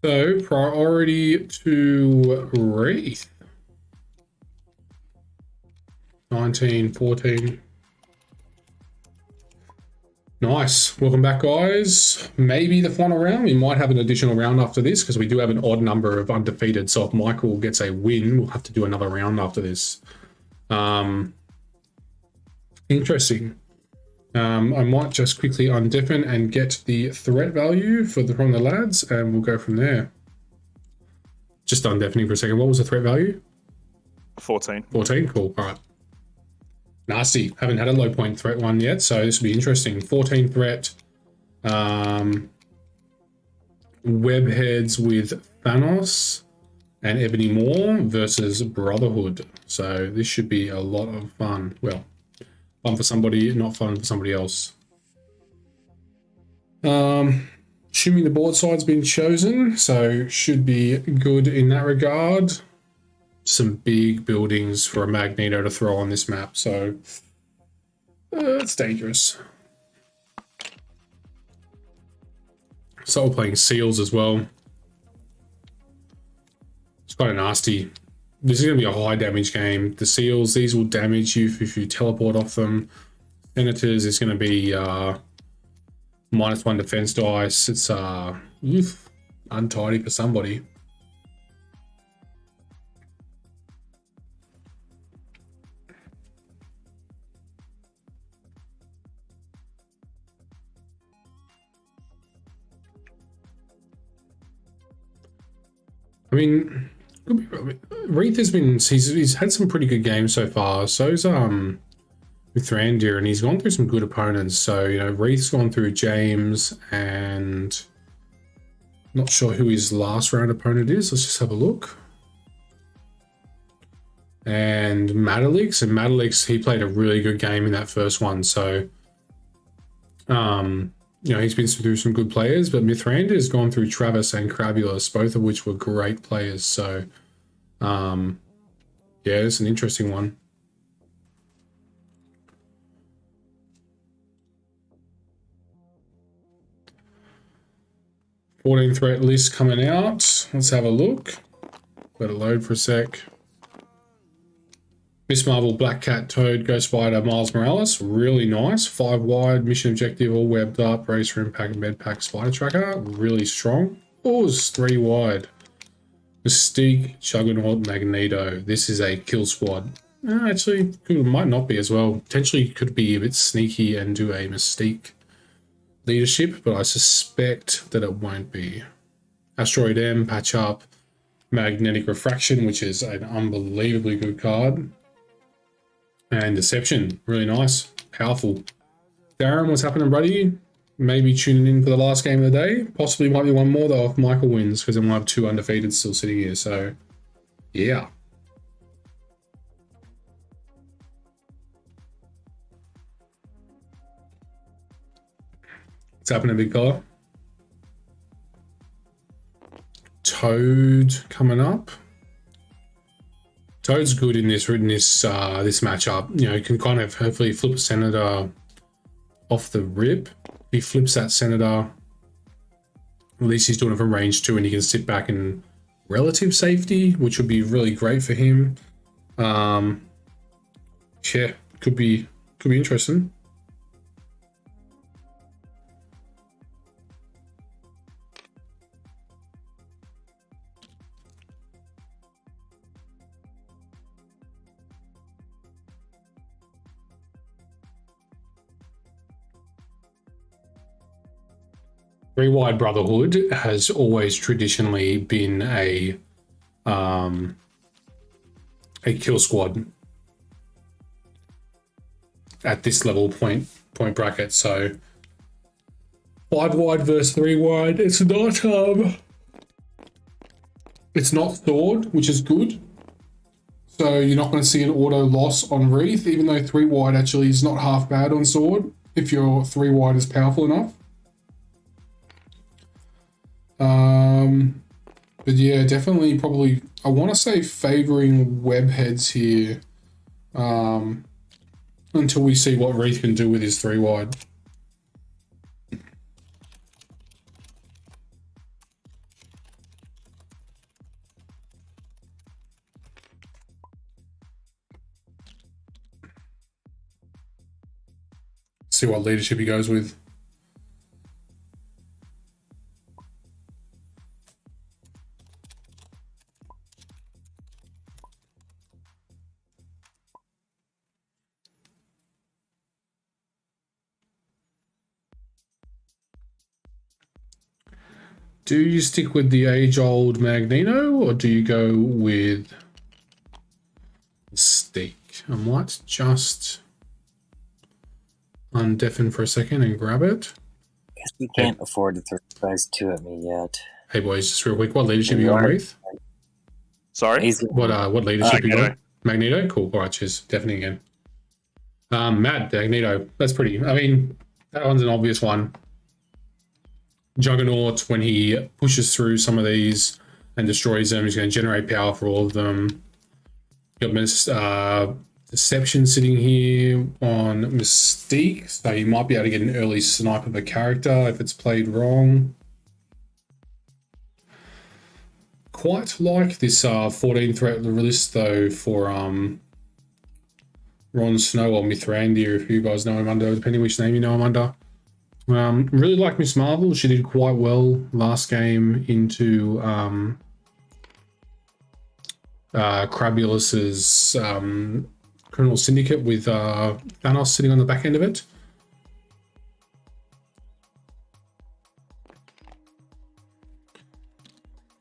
So priority to Wreath. 19, 14. Nice. Welcome back, guys. Maybe the final round. We might have an additional round after this because we do have an odd number of undefeated. So if Michael gets a win, we'll have to do another round after this. Interesting. I might just quickly undeafen and get the threat value from the lads, and we'll go from there. Just undeafening for a second. What was the threat value? 14. 14? Cool. All right. Nasty. Haven't had a low point threat one yet, so this will be interesting. 14 threat. Webheads with Thanos and Ebony Maw versus Brotherhood. So this should be a lot of fun. Well, fun for somebody, not fun for somebody else. Assuming the board side's been chosen, so should be good in that regard. Some big buildings for a Magneto to throw on this map, so it's dangerous. So we're playing Seals as well. It's kind of nasty. This is going to be a high damage game. The Seals, these will damage you if you teleport off them. Senators is going to be -1 defense dice. It's untidy for somebody. I mean, Wreath has been, he's had some pretty good games so far. So's with Thrandir, and he's gone through some good opponents. So, you know, Wreath's gone through James, and not sure who his last round opponent is. Let's just have a look. And Matalix, he played a really good game in that first one. So, you know, he's been through some good players, but Mithrandir has gone through Travis and Crabulus, both of which were great players. So, yeah, it's an interesting one. '14 threat list coming out. Let's have a look. Let it load for a sec. Miss Marvel, Black Cat, Toad, Ghost Spider, Miles Morales. Really nice. 5 wide, mission objective, all webbed up, race for impact, med pack, spider tracker. Really strong. Oh, it's 3 wide. Mystique, Juggernaut, Magneto. This is a kill squad. Actually, might not be as well. Potentially could be a bit sneaky and do a Mystique leadership, but I suspect that it won't be. Asteroid M, Patch Up, Magnetic Refraction, which is an unbelievably good card. And Deception, really nice, powerful. Darren, what's happening, buddy? Maybe tuning in for the last game of the day. Possibly might be one more though if Michael wins, because then we'll have 2 undefeated still sitting here. So, yeah. What's happening, big fella? Toad coming up. Toad's good in this this matchup. You know, he can kind of hopefully flip a Senator off the rip. He flips that Senator. At least he's doing it from range 2, and he can sit back in relative safety, which would be really great for him. Yeah, could be interesting. Three Wide Brotherhood has always traditionally been a kill squad at this level point bracket. So 5 wide versus 3 wide. It's not sword, which is good. So you're not going to see an auto loss on Wreath, even though 3 wide actually is not half bad on sword if your 3 wide is powerful enough. But yeah, definitely probably, I want to say favoring webheads here until we see what Wreath can do with his 3 wide. See what leadership he goes with. Do you stick with the age-old Magneto, or do you go with Mystique? I might just undeafen for a second and grab it. Guess we can't afford to throw you guys two at me yet. Hey boys, just real quick, what leadership you got, Wreath? Sorry? What leadership you got? Magneto? Cool. All right, cheers. Deafening again. Matt, Magneto. That's pretty. I mean, that one's an obvious one. Juggernaut, when he pushes through some of these and destroys them, he's going to generate power for all of them. Got Deception sitting here on Mystique, so you might be able to get an early snipe of a character if it's played wrong. Quite like this 14 threat list though for Ron Snow or Mithrandir, if you guys know him under, depending which name you know him under. Really like Miss Marvel. She did quite well last game into Crabulus's Criminal Syndicate with Thanos sitting on the back end of it.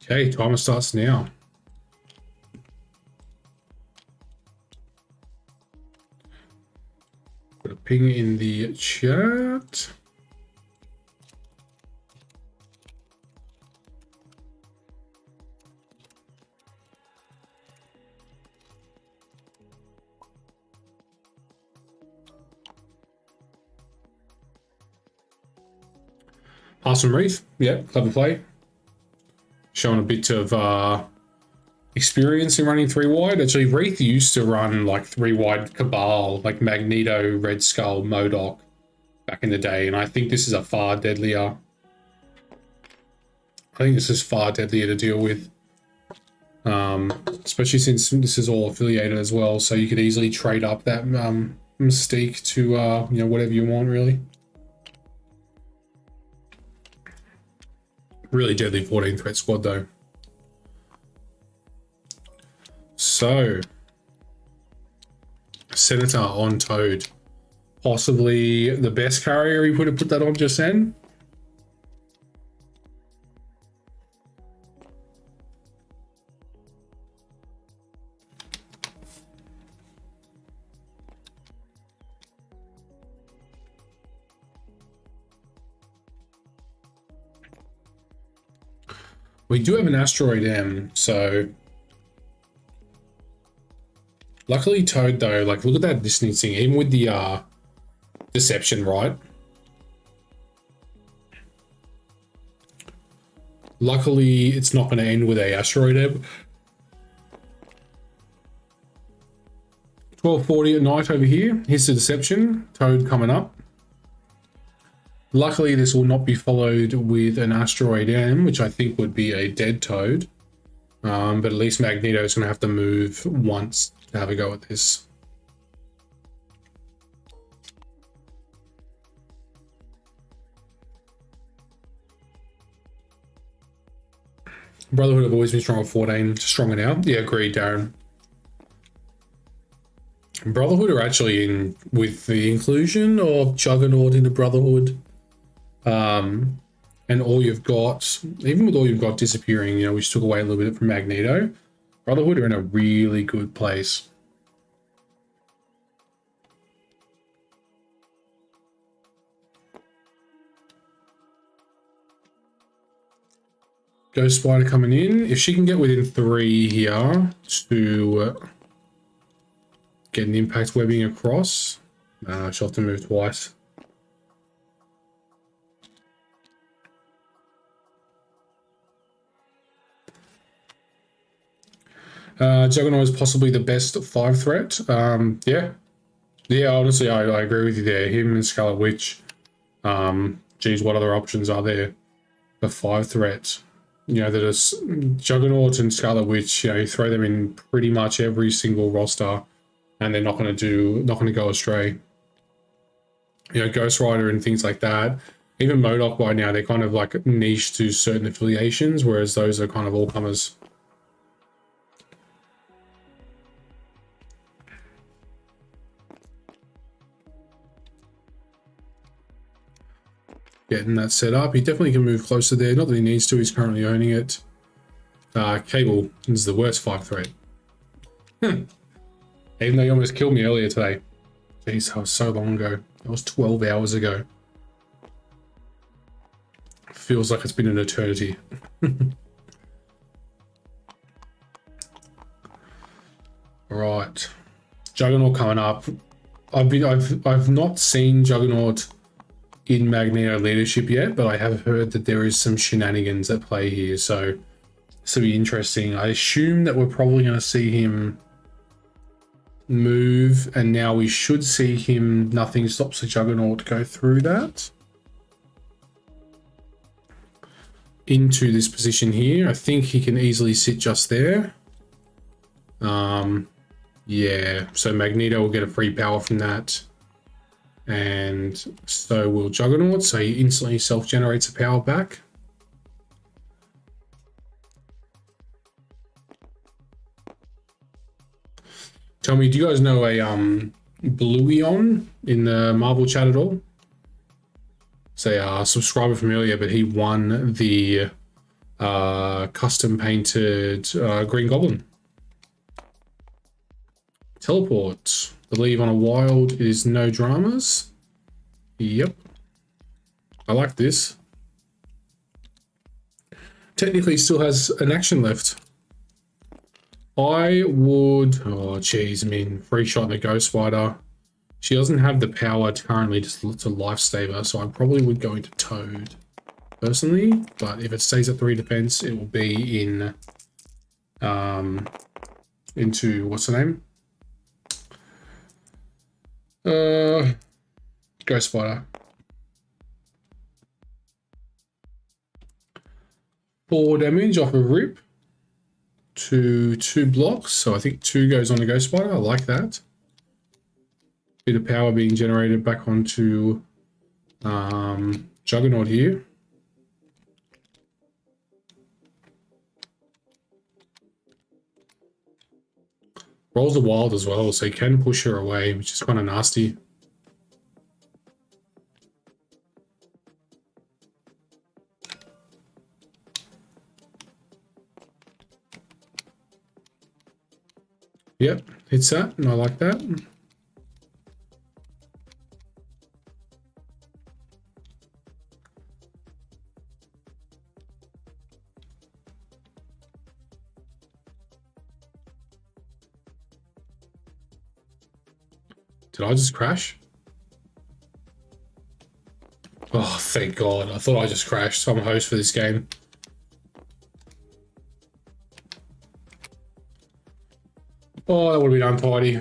Okay, timer starts now. Put a ping in the chat. Awesome, Wreath. Yeah, clever play. Showing a bit of experience in running 3 wide. Actually, Wreath used to run like 3 wide Cabal, like Magneto, Red Skull, MODOK back in the day, and I think this is a far deadlier. I think this is far deadlier to deal with, especially since this is all affiliated as well. So you could easily trade up that Mystique to you know, whatever you want, really. Really deadly 14 threat squad though. So, Senator on Toad. Possibly the best carrier he would have put that on just then. We do have an Asteroid M, so luckily Toad though, like look at that distancing, even with the Deception, right? Luckily it's not going to end with a Asteroid M. 12:40 at night over here. Here's the Deception, Toad coming up. Luckily, this will not be followed with an Asteroid M, which I think would be a dead Toad. But at least Magneto is going to have to move once to have a go at this. Brotherhood have always been strong at 14, stronger now. Yeah, agreed, Darren. Brotherhood are actually in with the inclusion of Juggernaut into Brotherhood. And all you've got, even with all you've got disappearing, you know, which took away a little bit from Magneto, Brotherhood are in a really good place. Ghost Spider coming in. If she can get within 3 here to get an impact webbing across, she'll have to move twice. Juggernaut is possibly the best 5 threat. Yeah, honestly, I agree with you there. Him and Scarlet Witch. Geez, what other options are there for 5 threats? You know, that is Juggernaut and Scarlet Witch. You know, you throw them in pretty much every single roster, and they're not going to go astray. you know, Ghost Rider and things like that. Even Modok by now, they're kind of like niche to certain affiliations, whereas those are kind of all comers. Getting that set up. He definitely can move closer there. Not that he needs to, he's currently owning it. Cable is the worst 5-3. Even though he almost killed me earlier today. Jeez, that was so long ago. That was 12 hours ago. Feels like it's been an eternity. Right. Juggernaut coming up. I've not seen Juggernaut in Magneto leadership yet, but I have heard that there is some shenanigans at play here, so this will be interesting. I assume that we're probably going to see him move, and now we should see him. Nothing stops the Juggernaut go through that into this position here. I think he can easily sit just there. Yeah, so Magneto will get a free power from that, and so will Juggernaut, so he instantly self-generates a power back. Tell me, do you guys know a Blueon in the Marvel chat at all? Say a subscriber from earlier, but he won the custom painted Green Goblin. Teleport. Believe on a wild is no dramas. Yep. I like this. Technically still has an action left. I would, oh geez, I mean, free shot in the Ghost Spider. She doesn't have the power to currently to lifesaver, so I probably would go into Toad personally, but if it stays at 3 defense, it will be in into what's the name? Ghost Spider. 4 damage off of Rip to 2 blocks, so I think 2 goes on the Ghost Spider. I like that. Bit of power being generated back onto Juggernaut here. Rolls the wild as well, so you can push her away, which is kind of nasty. Yep, hits that, and I like that. Did I just crash? Oh, thank God. I thought I just crashed. I'm a host for this game. Oh, that would have been untidy.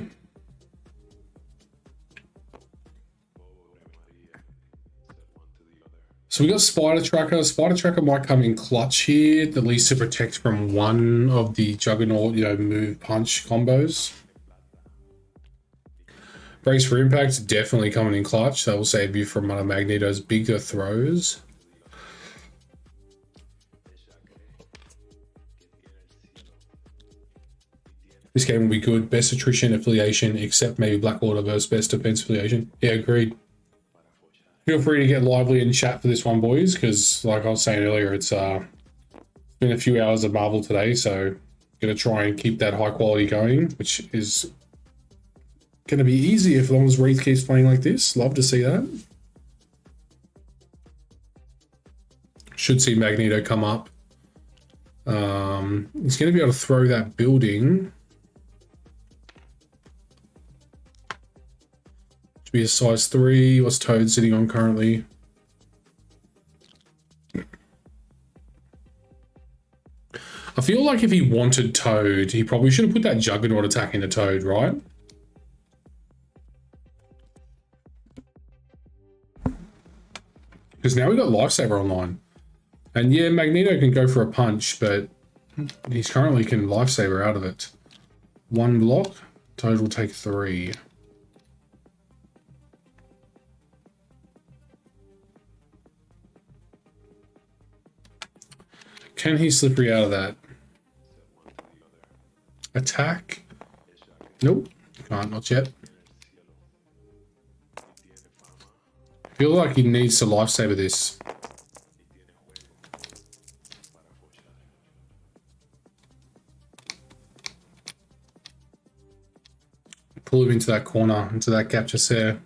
So we got Spider Tracker. Spider Tracker might come in clutch here, at least to protect from one of the Juggernaut, you know, move punch combos. Brace for impact, definitely coming in clutch. That will save you from one of Magneto's bigger throws. This game will be good. Best attrition affiliation, except maybe Blackwater versus best defense affiliation. Yeah, agreed. Feel free to get lively in chat for this one, boys, because like I was saying earlier, it's been a few hours of Marvel today, so gonna try and keep that high quality going, which is gonna be easy as long as Wraith keeps playing like this. Love to see that. Should see Magneto come up. He's gonna be able to throw that building. Be a size 3. What's Toad sitting on currently? I feel like if he wanted Toad, he probably should have put that Juggernaut attack into Toad, right? Because now we got Lifesaver online. And yeah, Magneto can go for a punch, but he's currently can Lifesaver out of it. 1 block, Toad will take 3. Can he slippery out of that? Attack? Nope. Can't, not yet. Feel like he needs to lifesaver this. Pull him into that corner, into that gap just there.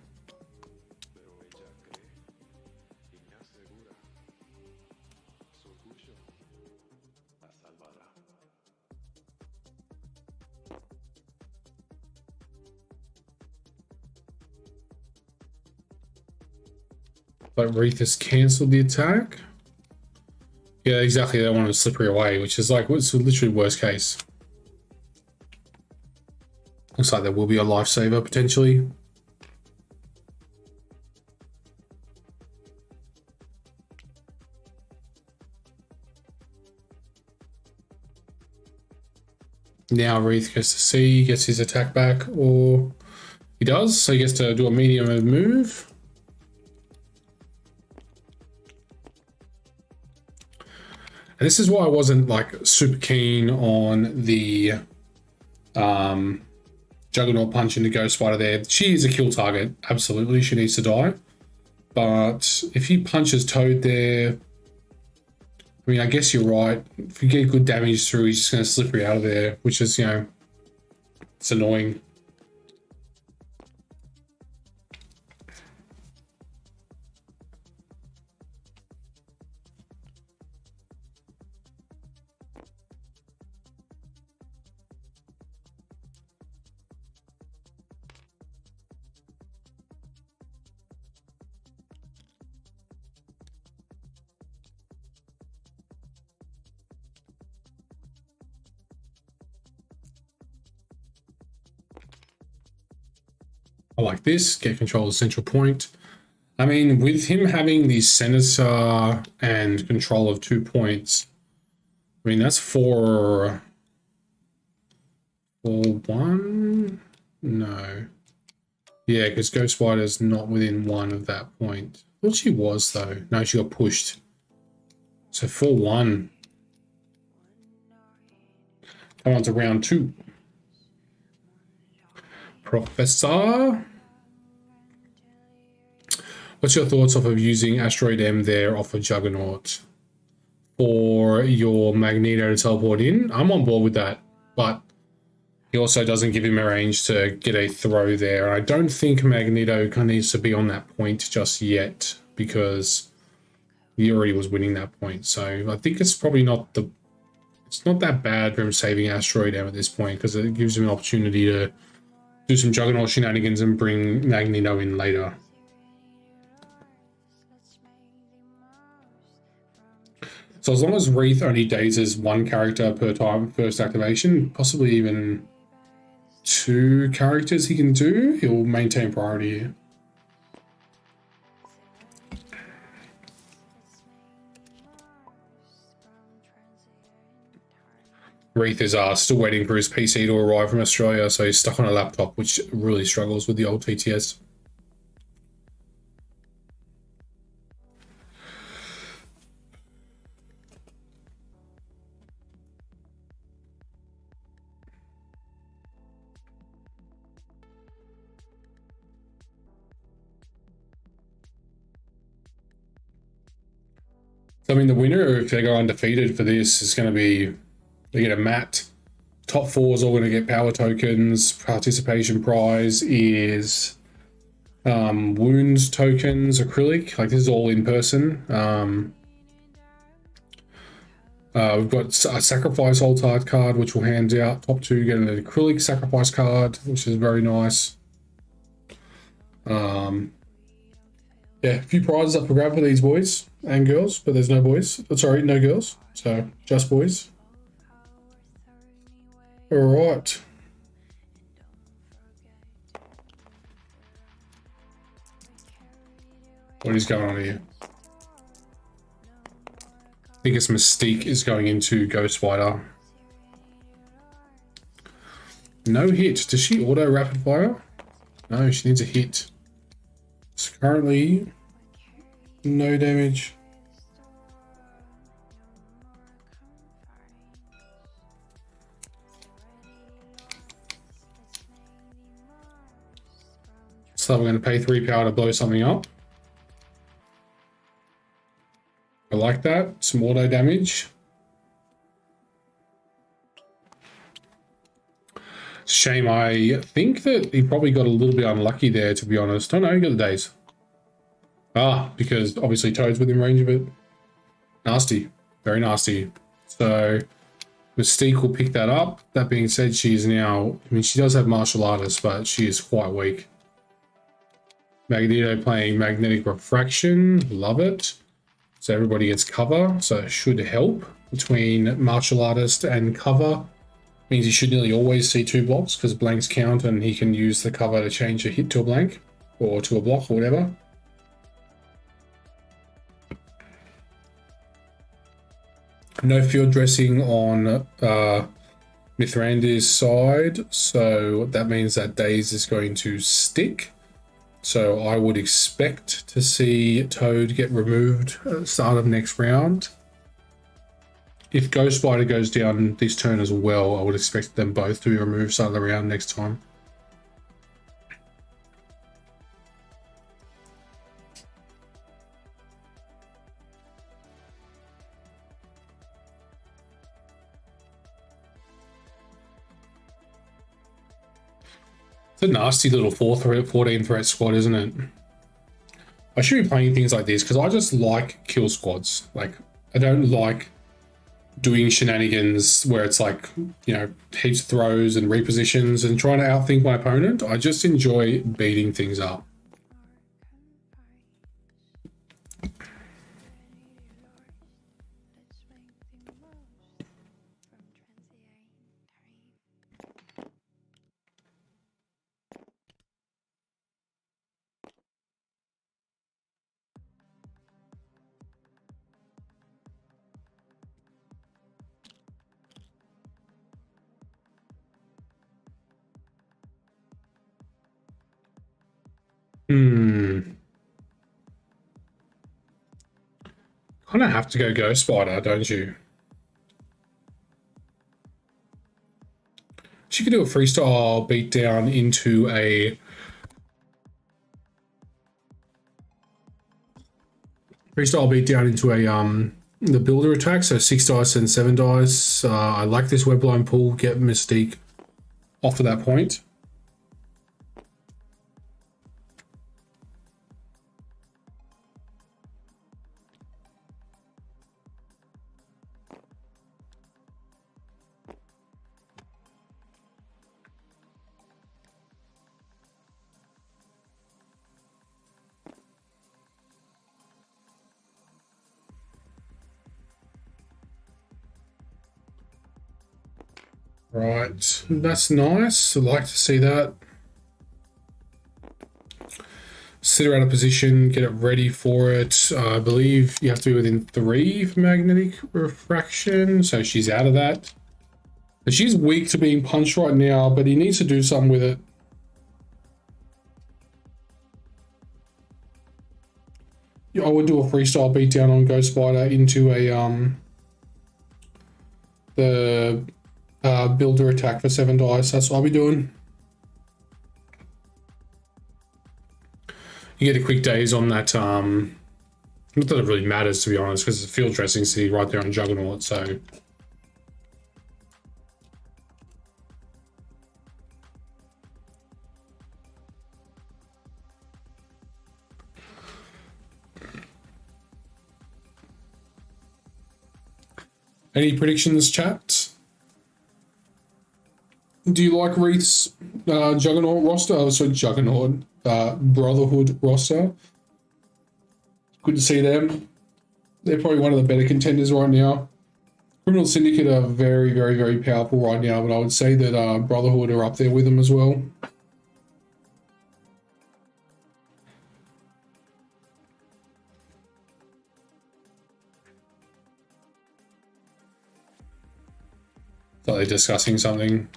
But Wreath has cancelled the attack. Yeah, exactly. They wanted to slippery away, which is like, what's literally worst case. Looks like there will be a lifesaver potentially. Now Wreath gets to C, gets his attack back, or he does, so he gets to do a medium move. And this is why I wasn't like super keen on the Juggernaut punch into Ghost Spider there. She is a kill target, absolutely, she needs to die. But if he punches Toad there, I mean, I guess you're right. If you get good damage through, he's just going to slippery out of there, which is, you know, it's annoying. I like this, get control of the central point. I mean, with him having the Senator and control of 2 points, I mean, that's 4-1? No. Yeah, because Ghost Spider's not within 1 of that point. I thought she was, though. No, she got pushed. So 4-1. Come on to round 2. Professor, what's your thoughts off of using Asteroid M there off of Juggernaut for your Magneto to teleport in? I'm on board with that, but he also doesn't give him a range to get a throw there. I don't think Magneto kind of needs to be on that point just yet because he already was winning that point. So I think it's probably not it's not that bad for him saving Asteroid M at this point because it gives him an opportunity to do some Juggernaut shenanigans and bring Magneto in later. So as long as Wreath only dazes 1 character per time first activation, possibly even 2 characters he can do, he'll maintain priority here. Wreath is still waiting for his PC to arrive from Australia, so he's stuck on a laptop, which really struggles with the old TTS. So, I mean, the winner, if they go undefeated for this, is going to be, they get a mat. Top 4 is all going to get power tokens. Participation prize is wounds tokens, acrylic. Like, this is all in person. We've got a sacrifice alt card, which we'll hand out. Top 2 get an acrylic sacrifice card, which is very nice. Yeah, a few prizes up for grab for these boys and girls, but there's no boys. Sorry, no girls. So just boys. All right. What is going on here? Biggest Mystique is going into Ghost Spider. No hit. Does she auto rapid fire? No, she needs a hit. So currently, no damage. So we're going to pay 3 power to blow something up. I like that. Some auto damage. Shame, I think that he probably got a little bit unlucky there, to be honest. Oh no, he got the daze. Ah, because obviously Toad's within range of it. Nasty. Very nasty. So Mystique will pick that up. That being said, she is now... I mean, she does have martial artists, but she is quite weak. Magneto playing magnetic refraction. Love it. So everybody gets cover. So it should help between martial artist and cover. Means he should nearly always see 2 blocks because blanks count and he can use the cover to change a hit to a blank or to a block or whatever. No field dressing on Mithrandir's side, so that means that Daze is going to stick. So I would expect to see Toad get removed at the start of next round. If Ghost Spider goes down this turn as well, I would expect them both to be removed start of the round next time. It's a nasty little 14 threat squad, isn't it? I should be playing things like this because I just like kill squads. Like, I don't like doing shenanigans where it's like, you know, heaps of throws and repositions and trying to outthink my opponent. I just enjoy beating things up. Kind of have to go Ghost Spider, don't you? She could do a freestyle beatdown into a... the builder attack, so 6 dice and 7 dice. I like this webline pull, get Mystique off of that point. Right, that's nice. I'd like to see that. Sit her out of position, get it ready for it. I believe you have to be within 3 for magnetic refraction, so she's out of that. But she's weak to being punched right now, but he needs to do something with it. I would do a freestyle beatdown on Ghost Spider into a builder attack for 7 dice. That's what I'll be doing. You get a quick daze on that. Not that it really matters, to be honest, because it's a field dressing city right there on Juggernaut. So any predictions, chat? Do you like Wreath's Juggernaut roster? Oh, sorry, Juggernaut Brotherhood roster. Good to see them. They're probably one of the better contenders right now. Criminal Syndicate are very, very, very powerful right now, but I would say that Brotherhood are up there with them as well. So they're discussing something.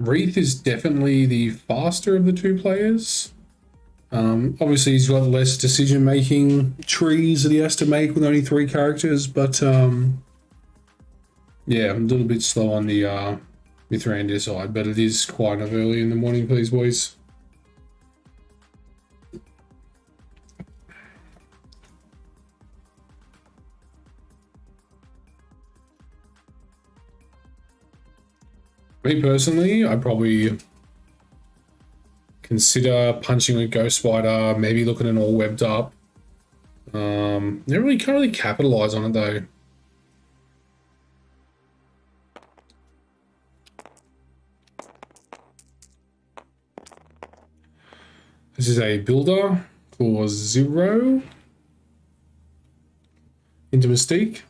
Wreath is definitely the faster of the two players. Obviously, he's got less decision-making trees that he has to make with only 3 characters, but yeah, I'm a little bit slow on the Mithrandir side, but it is quite enough early in the morning for these boys. Me personally, I probably consider punching with Ghost Spider, maybe looking at all webbed up. Can't really capitalize on it though. This is a builder for 0 into Mystique.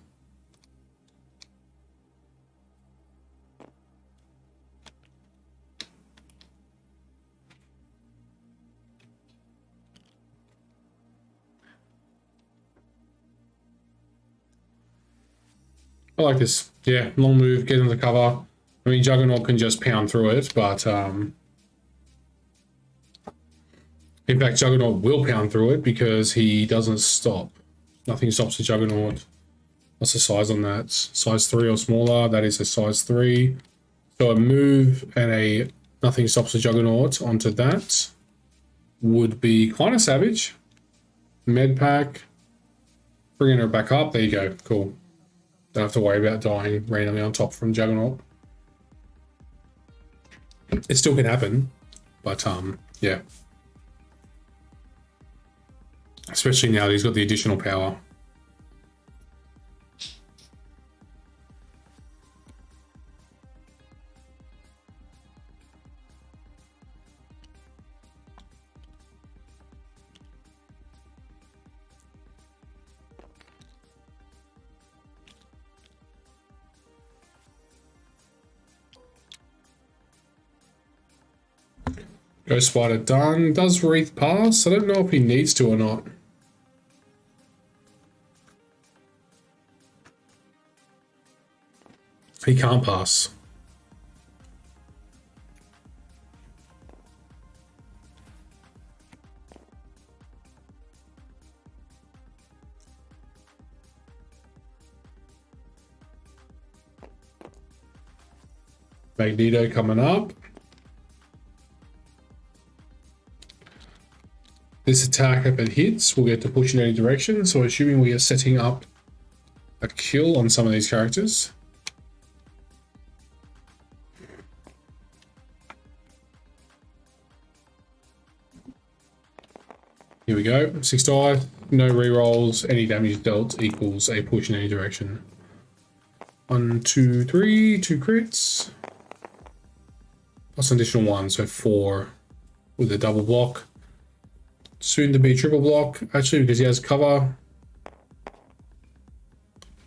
I like this. Yeah, long move, get into the cover. I mean, Juggernaut can just pound through it, but in fact, Juggernaut will pound through it because he doesn't stop. Nothing stops the Juggernaut. What's the size on that? Size 3 or smaller. That is a size 3. So a move and a nothing stops the Juggernaut onto that would be kind of savage. Med pack. Bringing her back up. There you go. Cool. Don't have to worry about dying randomly on top from Juggernaut. It still can happen, but yeah. Especially now that he's got the additional power. Ghost Spider done. Does Wreath pass? I don't know if he needs to or not. He can't pass. Magneto coming up. This attack, if it hits, we'll get to push in any direction. So assuming we are setting up a kill on some of these characters. Here we go. 6 die, no rerolls, any damage dealt equals a push in any direction. 1, 2, 3, 2 crits. Plus an additional 1, so 4 with a double block. Soon to be triple block, actually, because he has cover.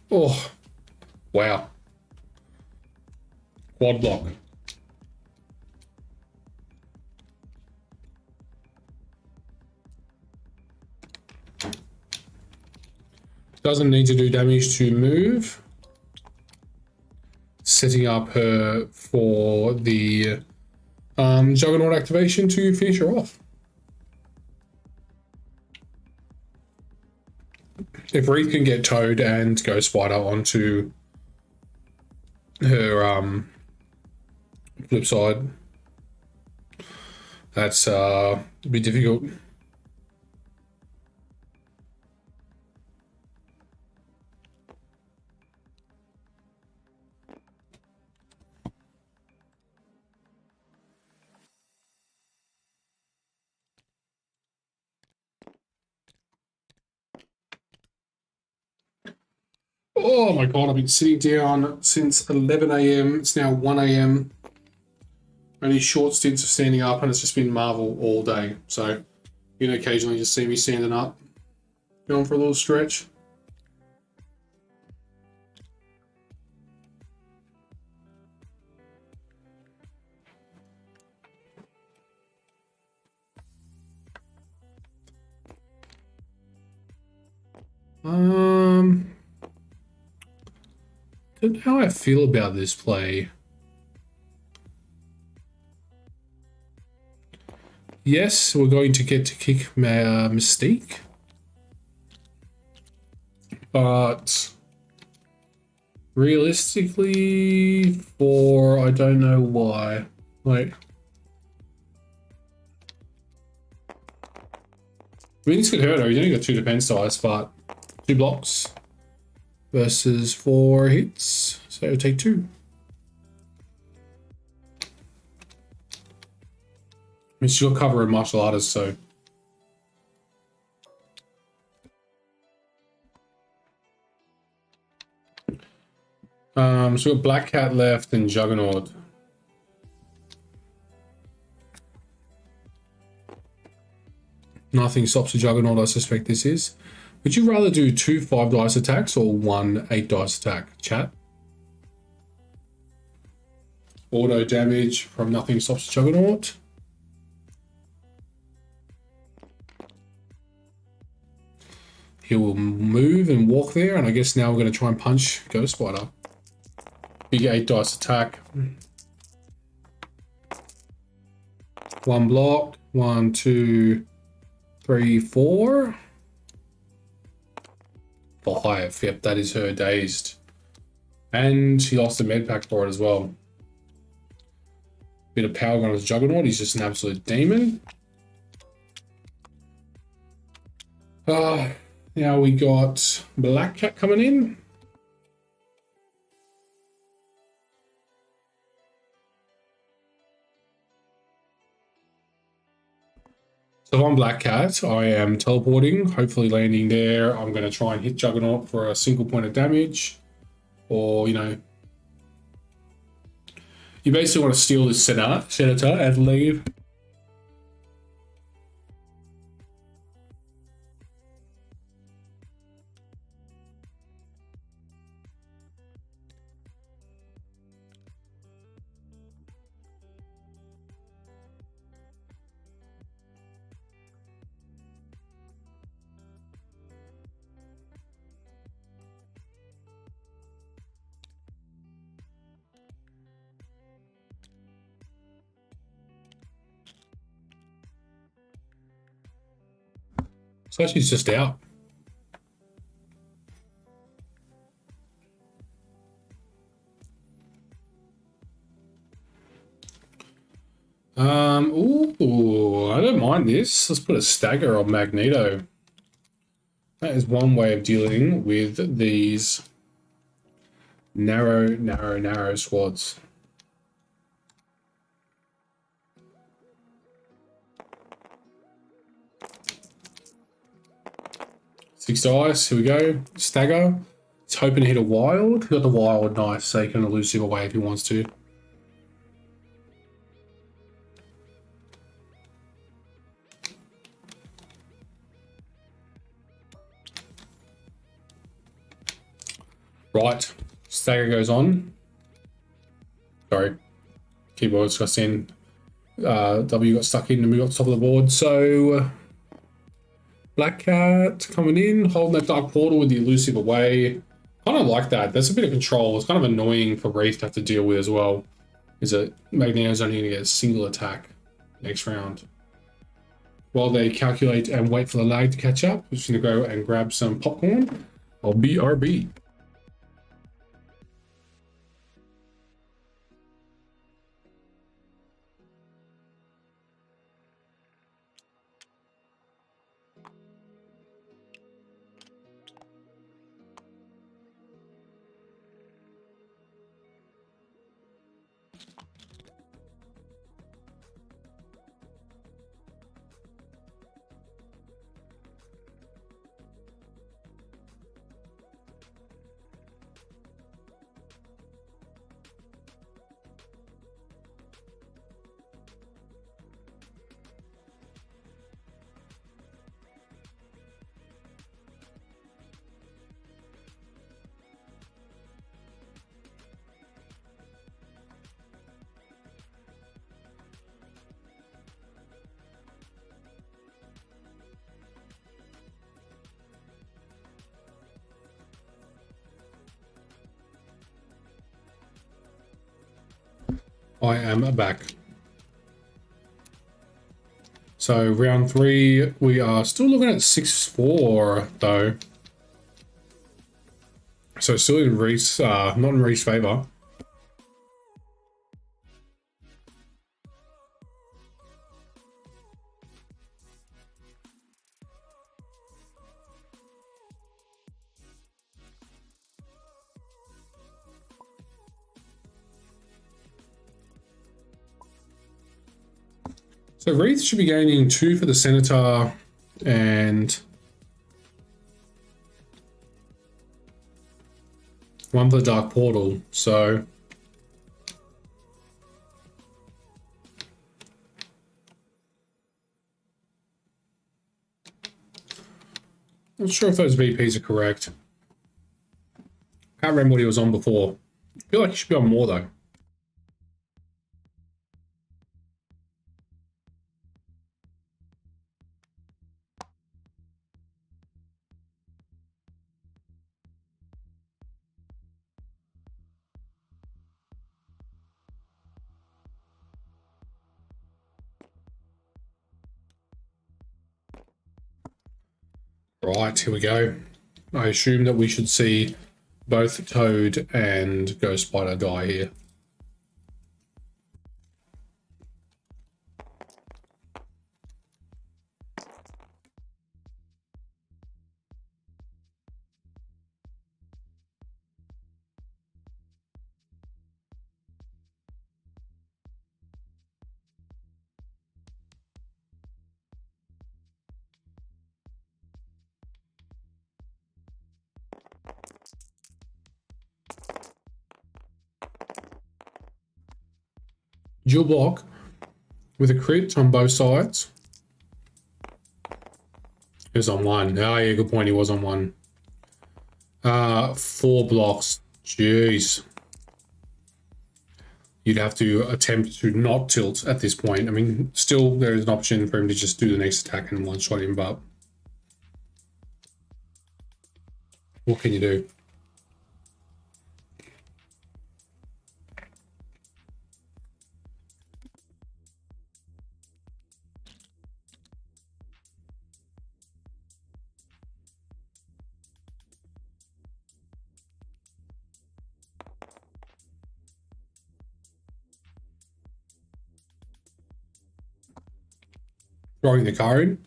Oh, wow. Quad block. Doesn't need to do damage to move. Setting up her for the Juggernaut activation to finish her off. If Wreath can get Toad and Ghost Spider onto her flip side, that's a bit difficult. Oh my god, I've been sitting down since 11 a.m. It's now 1 a.m. Only short stints of standing up, and it's just been Marvel all day. So you can occasionally just see me standing up, going for a little stretch. Don't know how I feel about this play. Yes, we're going to get to kick Mystique. But realistically, I don't know why. Like, I mean, this could hurt her. He's only got 2 defense dice, but 2 blocks versus 4 hits. So it'll take 2. I mean, she'll cover in martial artist, so. So we've got Black Cat left and Juggernaut. Nothing stops the Juggernaut, I suspect this is. Would you rather do 2 5 dice attacks or 1 8 dice attack, chat? Auto damage from Nothing Stops the Juggernaut. He will move and walk there, and I guess now we're going to try and punch Ghost Spider. Big 8 dice attack. 1 block. 1, 2, 3, 4. 5. Yep, that is her dazed. And he lost a med pack for it as well. Bit of power on his Juggernaut. He's just an absolute demon. Now we got Black Cat coming in. So if I'm Black Cat, I am teleporting, hopefully landing there. I'm going to try and hit Juggernaut for a single point of damage. Or, you know, you basically want to steal this senator and leave. So she's just out. Ooh, I don't mind this. Let's put a stagger on Magneto. That is one way of dealing with these narrow squads. Six dice, here we go. Stagger. He's hoping to hit a wild. He got the wild, nice, so he can elusive away if he wants to. Right, stagger goes on. Sorry, keyboard's got in. W got stuck in and we got top of the board. So Black Cat coming in, holding that Dark Portal with the elusive away. Kind of like that. That's a bit of control. It's kind of annoying for Wraith to have to deal with as well. Is that Magneto's only going to get a single attack next round. While they calculate and wait for the lag to catch up, we're just going to go and grab some popcorn. I'll BRB. I am back. So round 3, we are still looking at 6-4 though. So still in Reese, not in Reese's favour. So Wreath should be gaining 2 for the Senator and 1 for the Dark Portal. So not sure if those VPs are correct. Can't remember what he was on before. I feel like he should be on more though. Right, here we go. I assume that we should see both Toad and Ghost Spider die here. Dual block with a crit on both sides. He was on 1. Oh yeah, good point. He was on 1. 4 blocks. Jeez. You'd have to attempt to not tilt at this point. I mean, still there is an option for him to just do the next attack and one-shot him, but what can you do? Throwing the car in.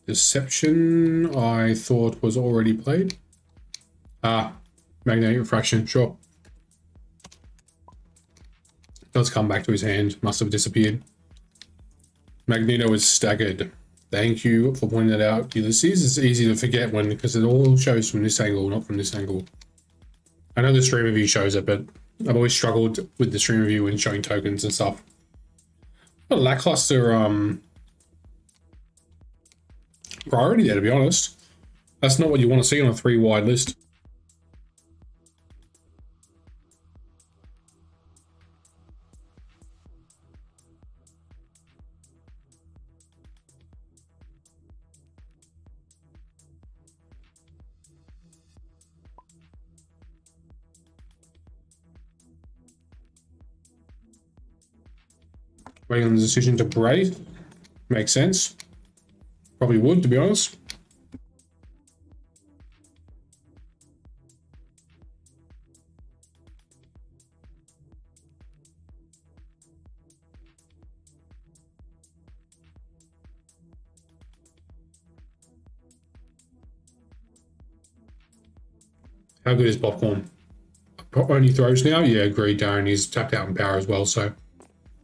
Deception, I thought was already played. Magnetic refraction, sure. Does come back to his hand, must have disappeared. Magneto is staggered. Thank you for pointing that out, Ulysses. It's easy to forget when, because it all shows from this angle, not from this angle. I know the stream review shows it, but I've always struggled with the stream review and showing tokens and stuff. A lackluster priority there, to be honest. That's not what you want to see on a 3-wide list. Waiting on the decision to braid. Makes sense. Probably would, to be honest. How good is Popcorn? Only throws now? Yeah, agreed, Darren. He's tapped out in power as well, so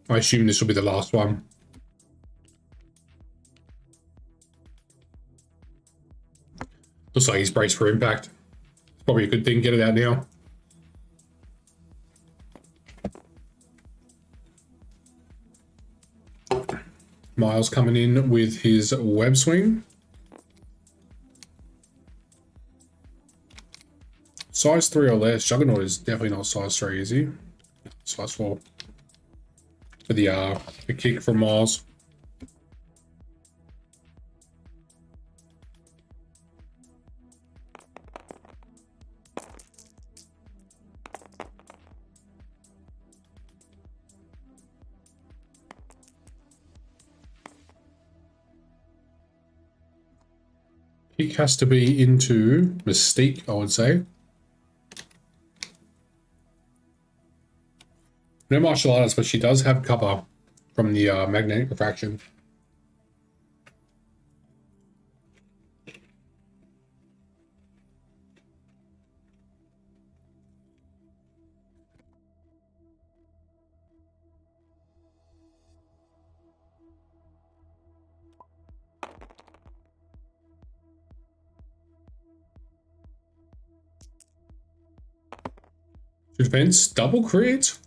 I assume this will be the last one. Looks like he's braced for impact. It's probably a good thing. Get it out now. Miles coming in with his web swing. Size 3 or less. Juggernaut is definitely not size 3, is he? Size 4. For the kick from Miles. Pick has to be into Mystique, I would say. No martial artist, but she does have cover from the magnetic refraction. Defense, double crit.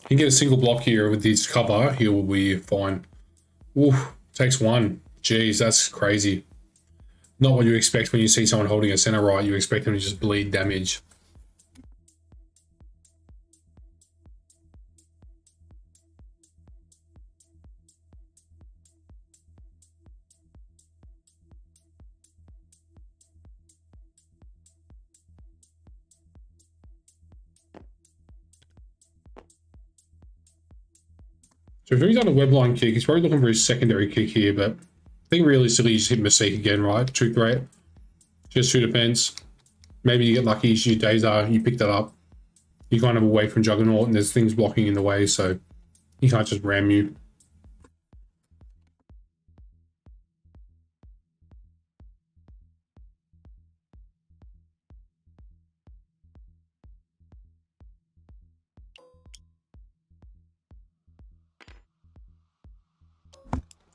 You can get a single block here with his cover. He will be fine. Oof, takes one. Jeez, that's crazy. Not what you expect when you see someone holding a center right. You expect them to just bleed damage. So if he's on a webline kick, he's probably looking for his secondary kick here, but I think realistically you just hit Mystique again, right? 2 threat. Just 2 defense. Maybe you get lucky, you shoot Dazer, you pick that up. You're kind of away from Juggernaut and there's things blocking in the way, so he can't just ram you.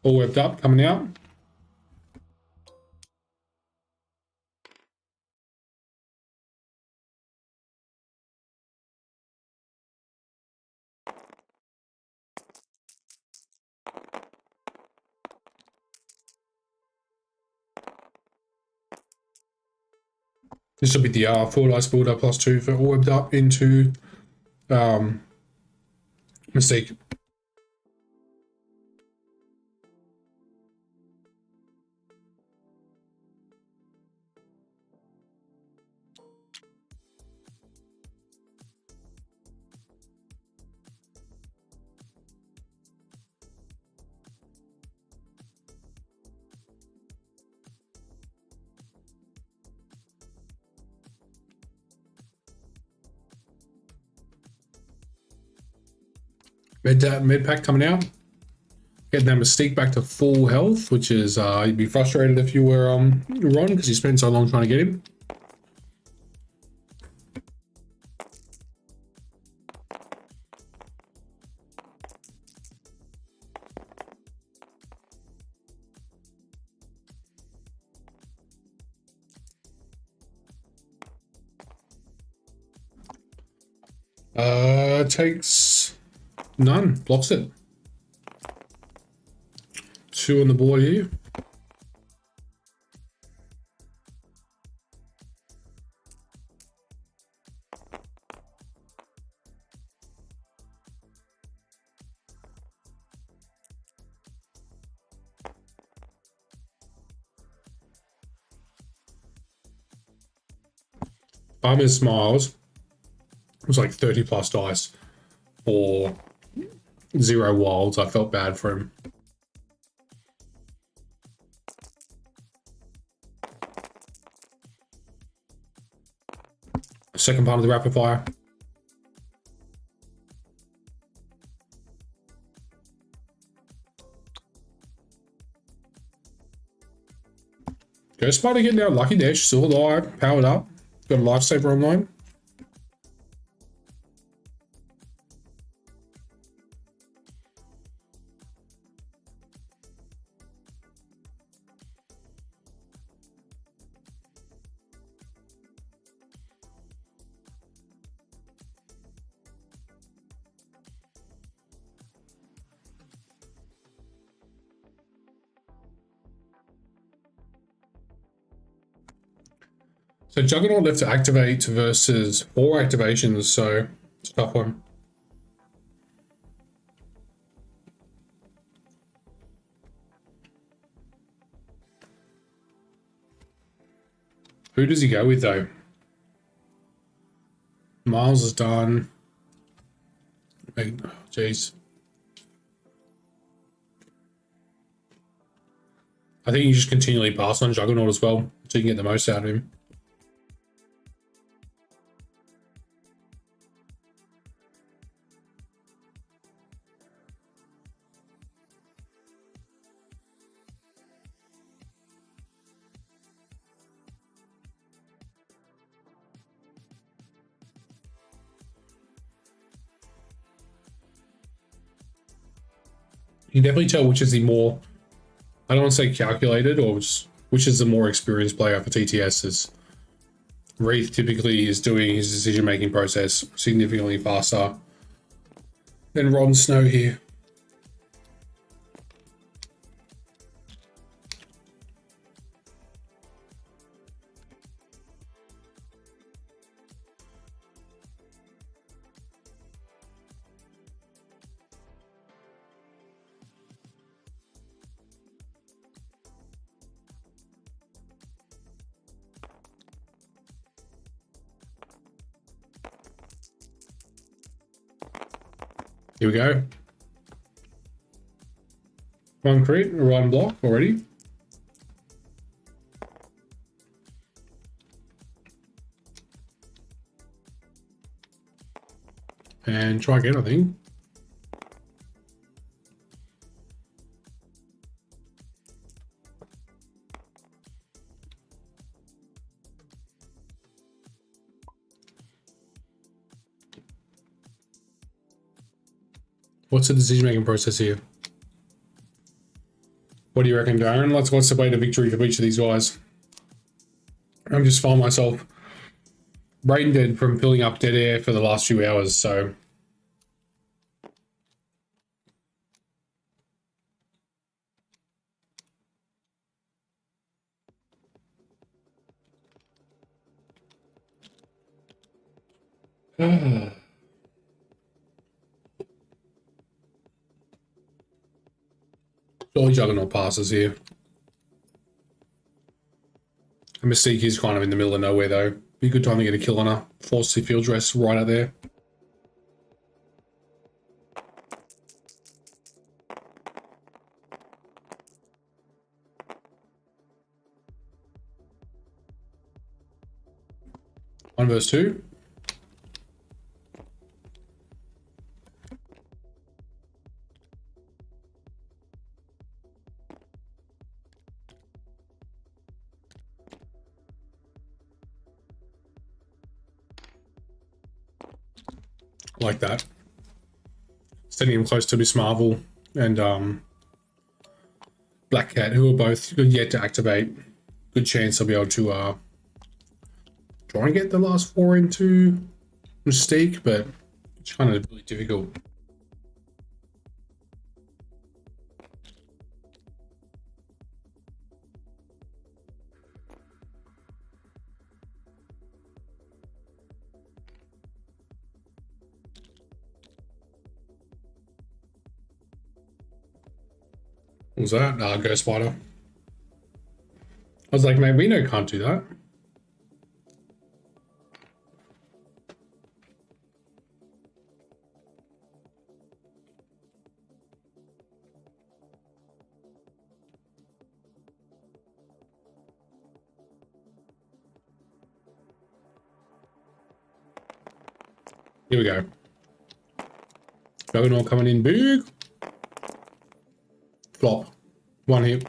All webbed up, coming out. This will be the 4 dice builder +2 for all webbed up into Mystique. Med pack coming out. Getting that Mystique back to full health, which is, you'd be frustrated if you were Ron because you spent so long trying to get him. Takes none, blocks it. 2 on the board here. Farmer's Smiles was like 30 plus dice for 0 wilds. I felt bad for him. Second part of the rapid fire. Ghost Spider getting out lucky there. Still alive, powered up. Got a lifesaver online. So Juggernaut left to activate versus 4 activations, so it's a tough one. Who does he go with though? Miles is done. Jeez. I think you just continually pass on Juggernaut as well, so you can get the most out of him. You can definitely tell which is the more, I don't want to say calculated, or which is the more experienced player for TTSs. Wraith typically is doing his decision-making process significantly faster than Ron Snow here. Here we go. One crit, one block already. And try again, I think. What's the decision-making process here? What do you reckon, Darren? What's the way to victory for each of these guys? I'm just finding myself brain dead from filling up dead air for the last few hours, so... Surely Juggernaut passes here. Mystique is kind of in the middle of nowhere, though. Be a good time to get a kill on her. Force the field dress right out there. One versus two. Like that. Sending him close to Miss Marvel and Black Cat, who are both yet to activate. Good chance they'll be able to try and get the last four into Mystique, but it's kind of really difficult. What was that? Ghost Spider. I was like, man, we know can't do that. Here we go. Juggernaut coming in big. Flop. One hit.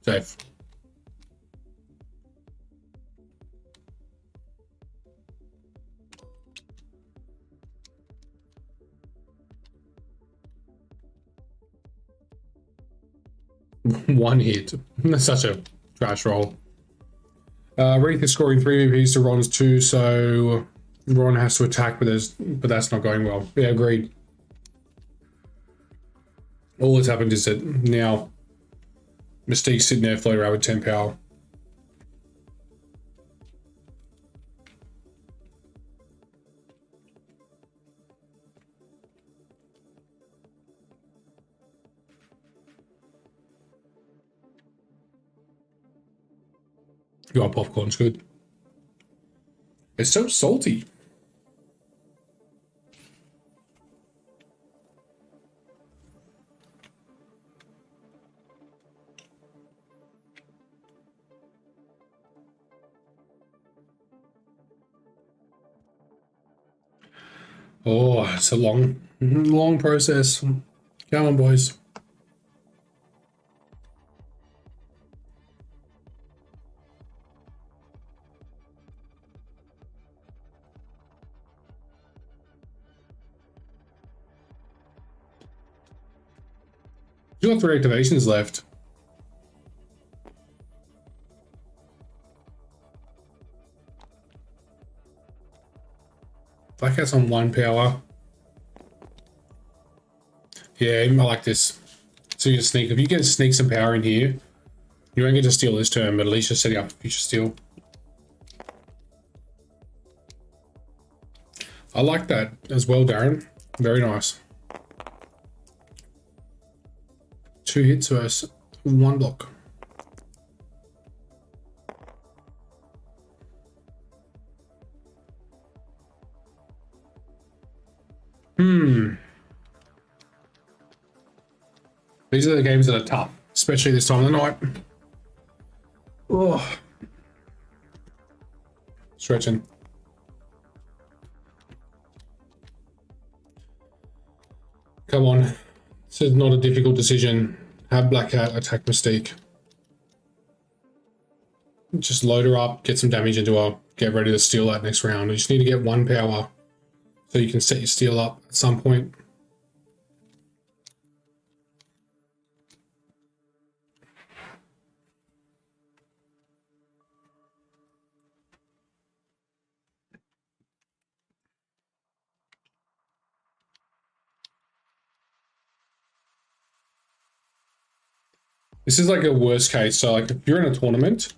Safe. One hit. That's such a trash roll. Wraith is scoring 3 VPs to Ron's 2, so Ron has to attack, but that's not going well. Yeah, agreed. All that's happened is that now Mystique's sitting there floating around with 10 power. You got popcorn's good. It's so salty. Oh, it's a long process. Come on, boys. You got 3 activations left. Black Cat's on 1 power. Yeah, I like this. So you sneak. If you can sneak some power in here, you won't get to steal this turn, but at least you're setting up future steal. I like that as well, Darren. Very nice. 2 hits versus 1 block. These are the games that are tough, especially this time of the night. Oh. Stretching. Come on. This is not a difficult decision. Have Black Cat attack Mystique. Just load her up, get some damage into her, get ready to steal that next round. You just need to get 1 power so you can set your steal up at some point. This is like a worst case. So like if you're in a tournament,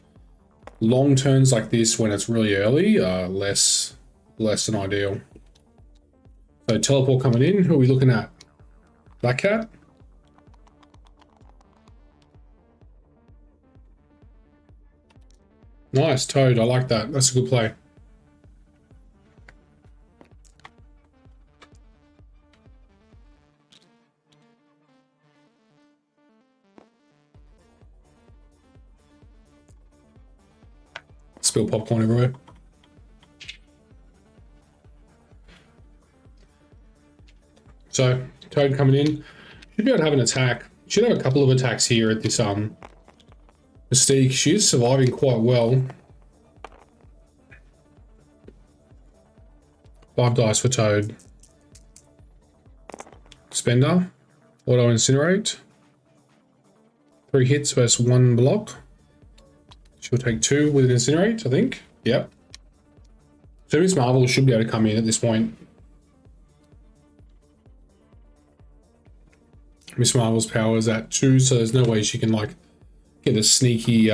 long turns like this when it's really early are less than ideal. So teleport coming in. Who are we looking at? Black Cat? Nice, Toad. I like that. That's a good play. Spill popcorn everywhere. So Toad coming in. Should be able to have an attack. Should have a couple of attacks here at this Mystique. She is surviving quite well. 5 dice for Toad. Spender. Auto Incinerate. 3 hits versus 1 block. She'll take 2 with an Incinerate, I think. Yep. So Miss Marvel should be able to come in at this point. Miss Marvel's power is at 2, so there's no way she can like get a sneaky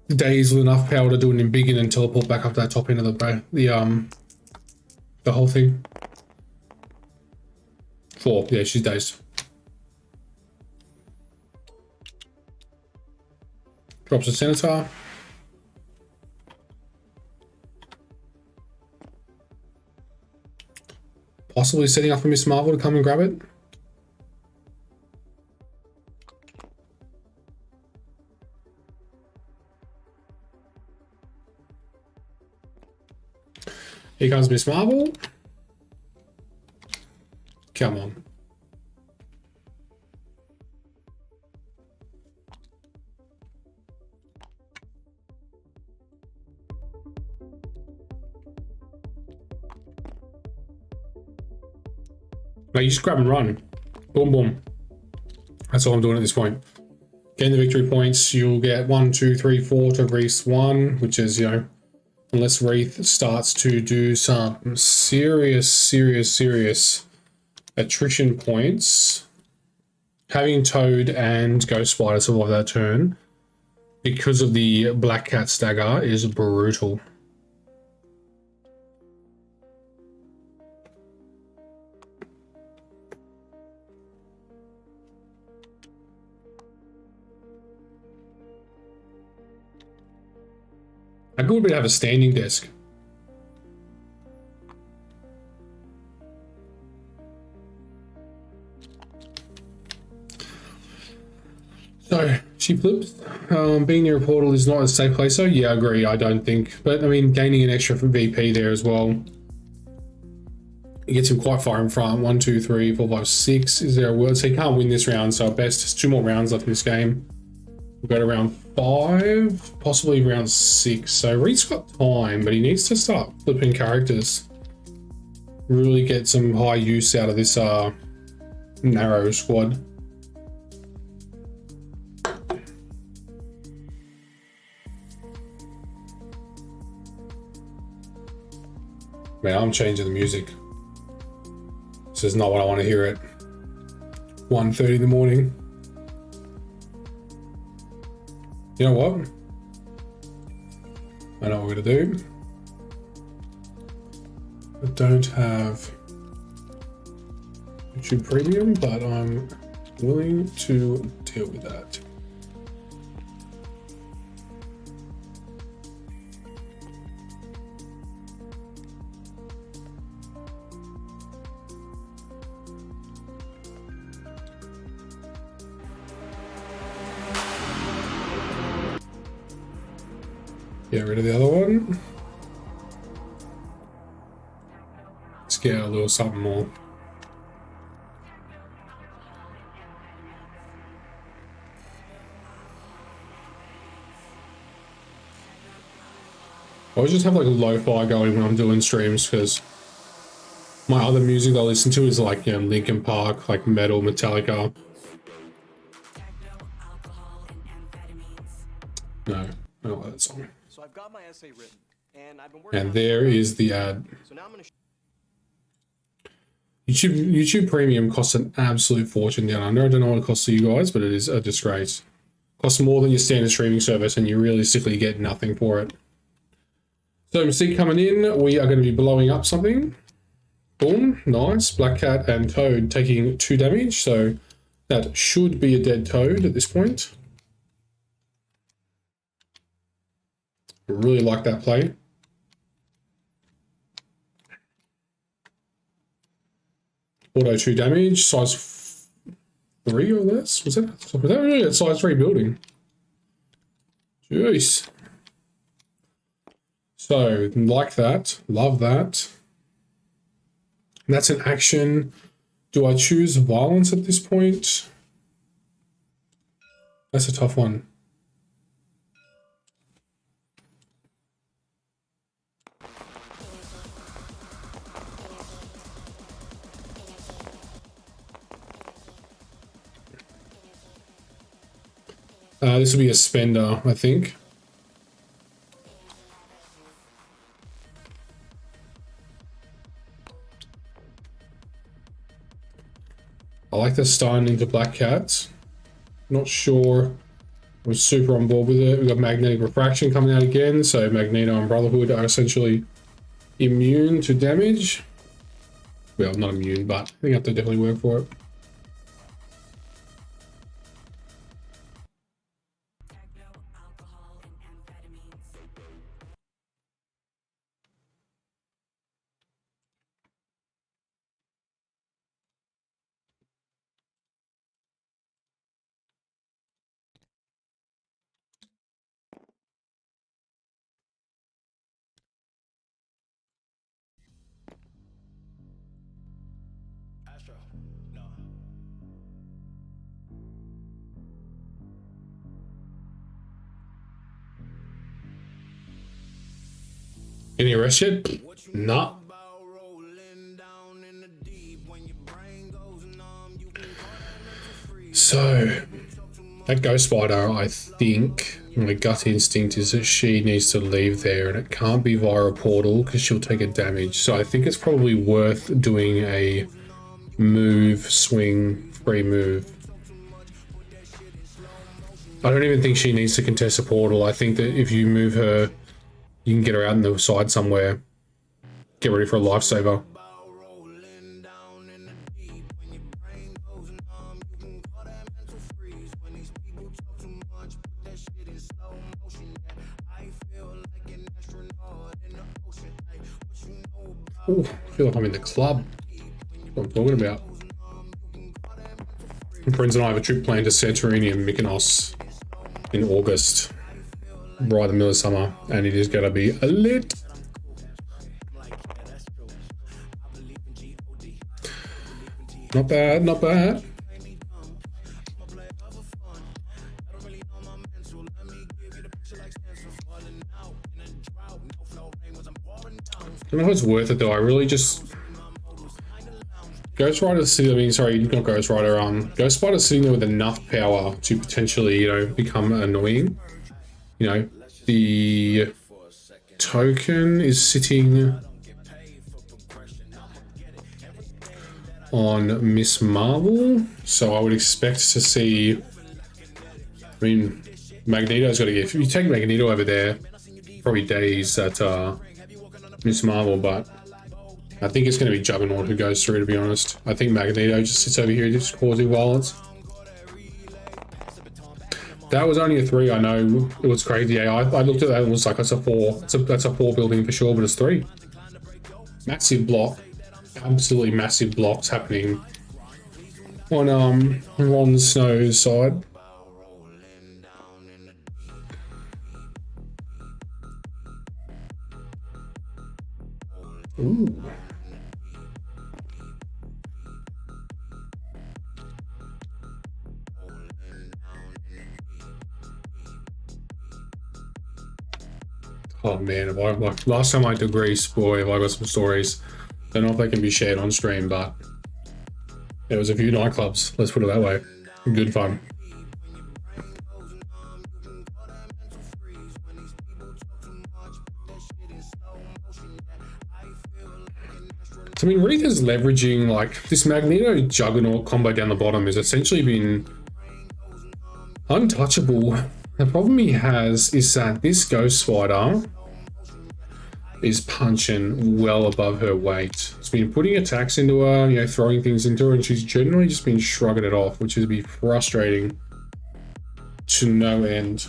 daze with enough power to do an embiggen and teleport back up to that top end of the whole thing. 4, yeah, she's dazed. Drops a Senator. Possibly setting up for Miss Marvel to come and grab it. Here comes Miss Marvel. Come on. Like, you just grab and run. Boom, boom. That's all I'm doing at this point. Gain the victory points. You'll get 1, 2, 3, 4 to Wreath's 1, which is, you know, unless Wreath starts to do some serious attrition points. Having Toad and Ghost Spider survive that turn because of the Black Cat stagger is brutal. How good would it be to have a standing desk? So she flips. Being near a portal is not a safe place. So yeah, I agree. I don't think, but I mean, gaining an extra for VP there as well. It gets him quite far in front. 1, 2, 3, 4, 5, 6. Is there a word? So he can't win this round. So at best, there's 2 more rounds left in this game. We'll go to round 5, possibly round 6. So Reed's got time, but he needs to start flipping characters. Really get some high use out of this narrow squad. Man, I'm changing the music. This is not what I want to hear at 1:30 in the morning. You know what? I know what we're gonna do. I don't have YouTube Premium, but I'm willing to deal with that. Get rid of the other one. Let's get a little something more. I always just have like a lo-fi going when I'm doing streams because my other music that I listen to is like, you know, Linkin Park, like metal, Metallica. No, I don't like that song. So I've got my essay written, and I've been working. And there is the ad. So now I'm gonna. YouTube Premium costs an absolute fortune down under. I don't know what it costs to you guys, but it is a disgrace. It costs more than your standard streaming service, and you realistically get nothing for it. So Mystique coming in, we are going to be blowing up something. Boom, nice. Black Cat and Toad taking 2 damage, so that should be a dead Toad at this point. Really like that play. Auto 2 damage, size 3 or less. Was that really a size 3 building? Jeez. So, like that. Love that. And that's an action. Do I choose violence at this point? That's a tough one. This will be a spender, I think. I like the stun into Black Cats. Not sure I'm super on board with it. We've got Magnetic Refraction coming out again, so Magneto and Brotherhood are essentially immune to damage. Well, not immune, but I think I have to definitely work for it. Any arrest yet? Nah. So, that Ghost Spider, I think, my gut instinct is that she needs to leave there and it can't be via a portal because she'll take a damage. So I think it's probably worth doing a move, swing, free move. I don't even think she needs to contest a portal. I think that if you move her, you can get her out on the side somewhere. Get ready for a lifesaver. Ooh, I feel like I'm in the club. That's what I'm talking about. Friends and I have a trip planned to Santorini and Mykonos in August. Right in the middle of summer, and it is going to be lit. Not bad, not bad. I don't know if it's worth it though. I really just Ghost Rider sitting. I mean, sorry, not Ghost Rider. Ghost Spider sitting there with enough power to potentially, become annoying. The token is sitting on Miss Marvel, so I would expect to see. I mean, Magneto's got to get. If you take Magneto over there, probably days at Miss Marvel, but I think it's going to be Juggernaut who goes through, to be honest. I think Magneto just sits over here just causing violence. That was only a 3, I know. It was crazy. Yeah, I looked at that and was like, that's a 4. That's a 4 building for sure, but it's 3. Massive block. Absolutely massive blocks happening on Ron Snow's side. Ooh. Oh man, if like last time I did Greece, boy, if I got some stories. Don't know if they can be shared on stream, but there was a few nightclubs, let's put it that way. Good fun. So I mean, Wreath is leveraging like this Magneto Juggernaut combo down the bottom has essentially been untouchable. The problem he has is that this Ghost Spider is punching well above her weight. It's been putting attacks into her, throwing things into her, and she's generally just been shrugging it off, which is be frustrating to no end.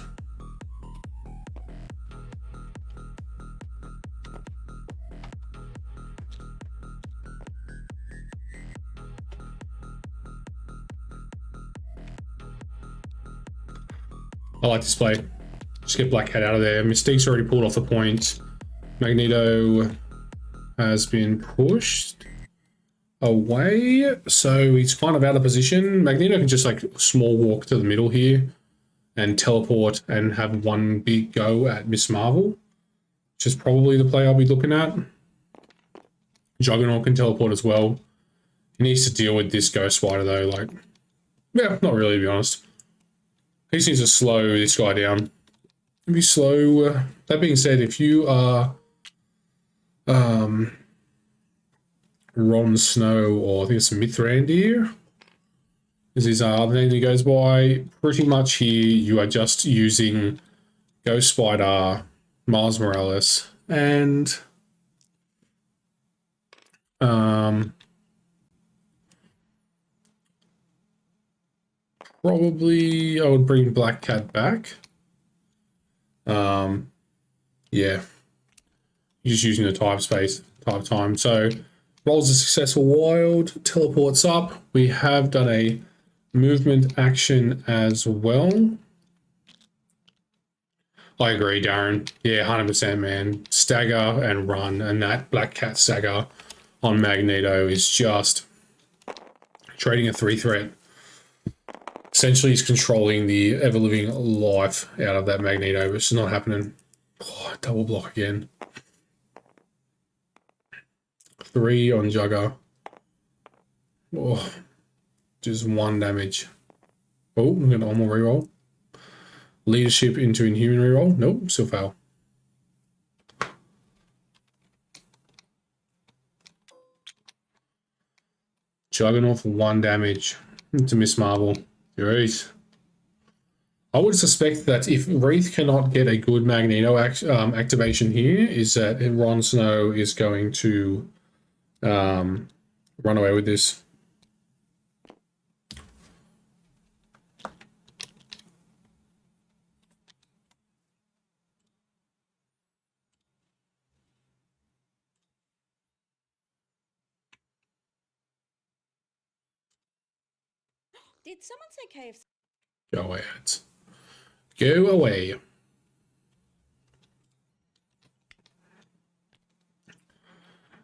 I like this play. Just get Black Cat out of there. Mystique's already pulled off the point. Magneto has been pushed away, so he's kind of out of position. Magneto can just like small walk to the middle here and teleport and have one big go at Miss Marvel, which is probably the play I'll be looking at. Juggernaut can teleport as well. He needs to deal with this Ghost Spider though, like, yeah, not really to be honest. He just needs to slow this guy down. Be slow. That being said, if you are Ron Snow, or I think it's Mithrandir, is his other name he goes by, pretty much here you are just using Ghost Spider, Miles Morales, and probably I would bring Black Cat back. Yeah, just using the type time. So rolls a successful wild, teleports up. We have done a movement action as well. I agree, Darren. Yeah, 100%, man. Stagger and run, and that Black Cat stagger on Magneto is just trading a 3 threat. Essentially, he's controlling the ever-living life out of that Magneto, which is not happening. Oh, double block again. 3 on Jugger. Oh, just 1 damage. Oh, I'm going to one more reroll. Leadership into Inhuman reroll. Nope, still fail. Juggernaut for 1 damage to Miss Marvel. Jeez. I would suspect that if Wreath cannot get a good Magneto activation here, is that Ron Snow is going to run away with this. Did someone say KFC? Go away, ads. Go away.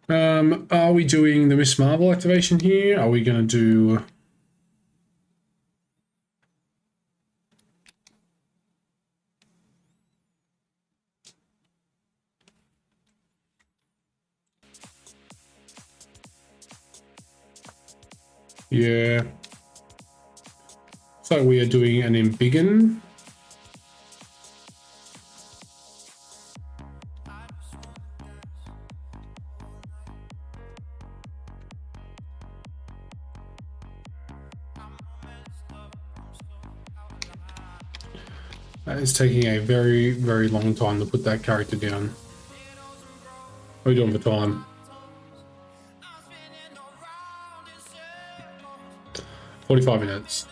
Are we doing the Miss Marvel activation here? Are we going to do... Yeah. So we are doing an embiggen. That is taking a very, very long time to put that character down. What are we doing for time? 45 minutes.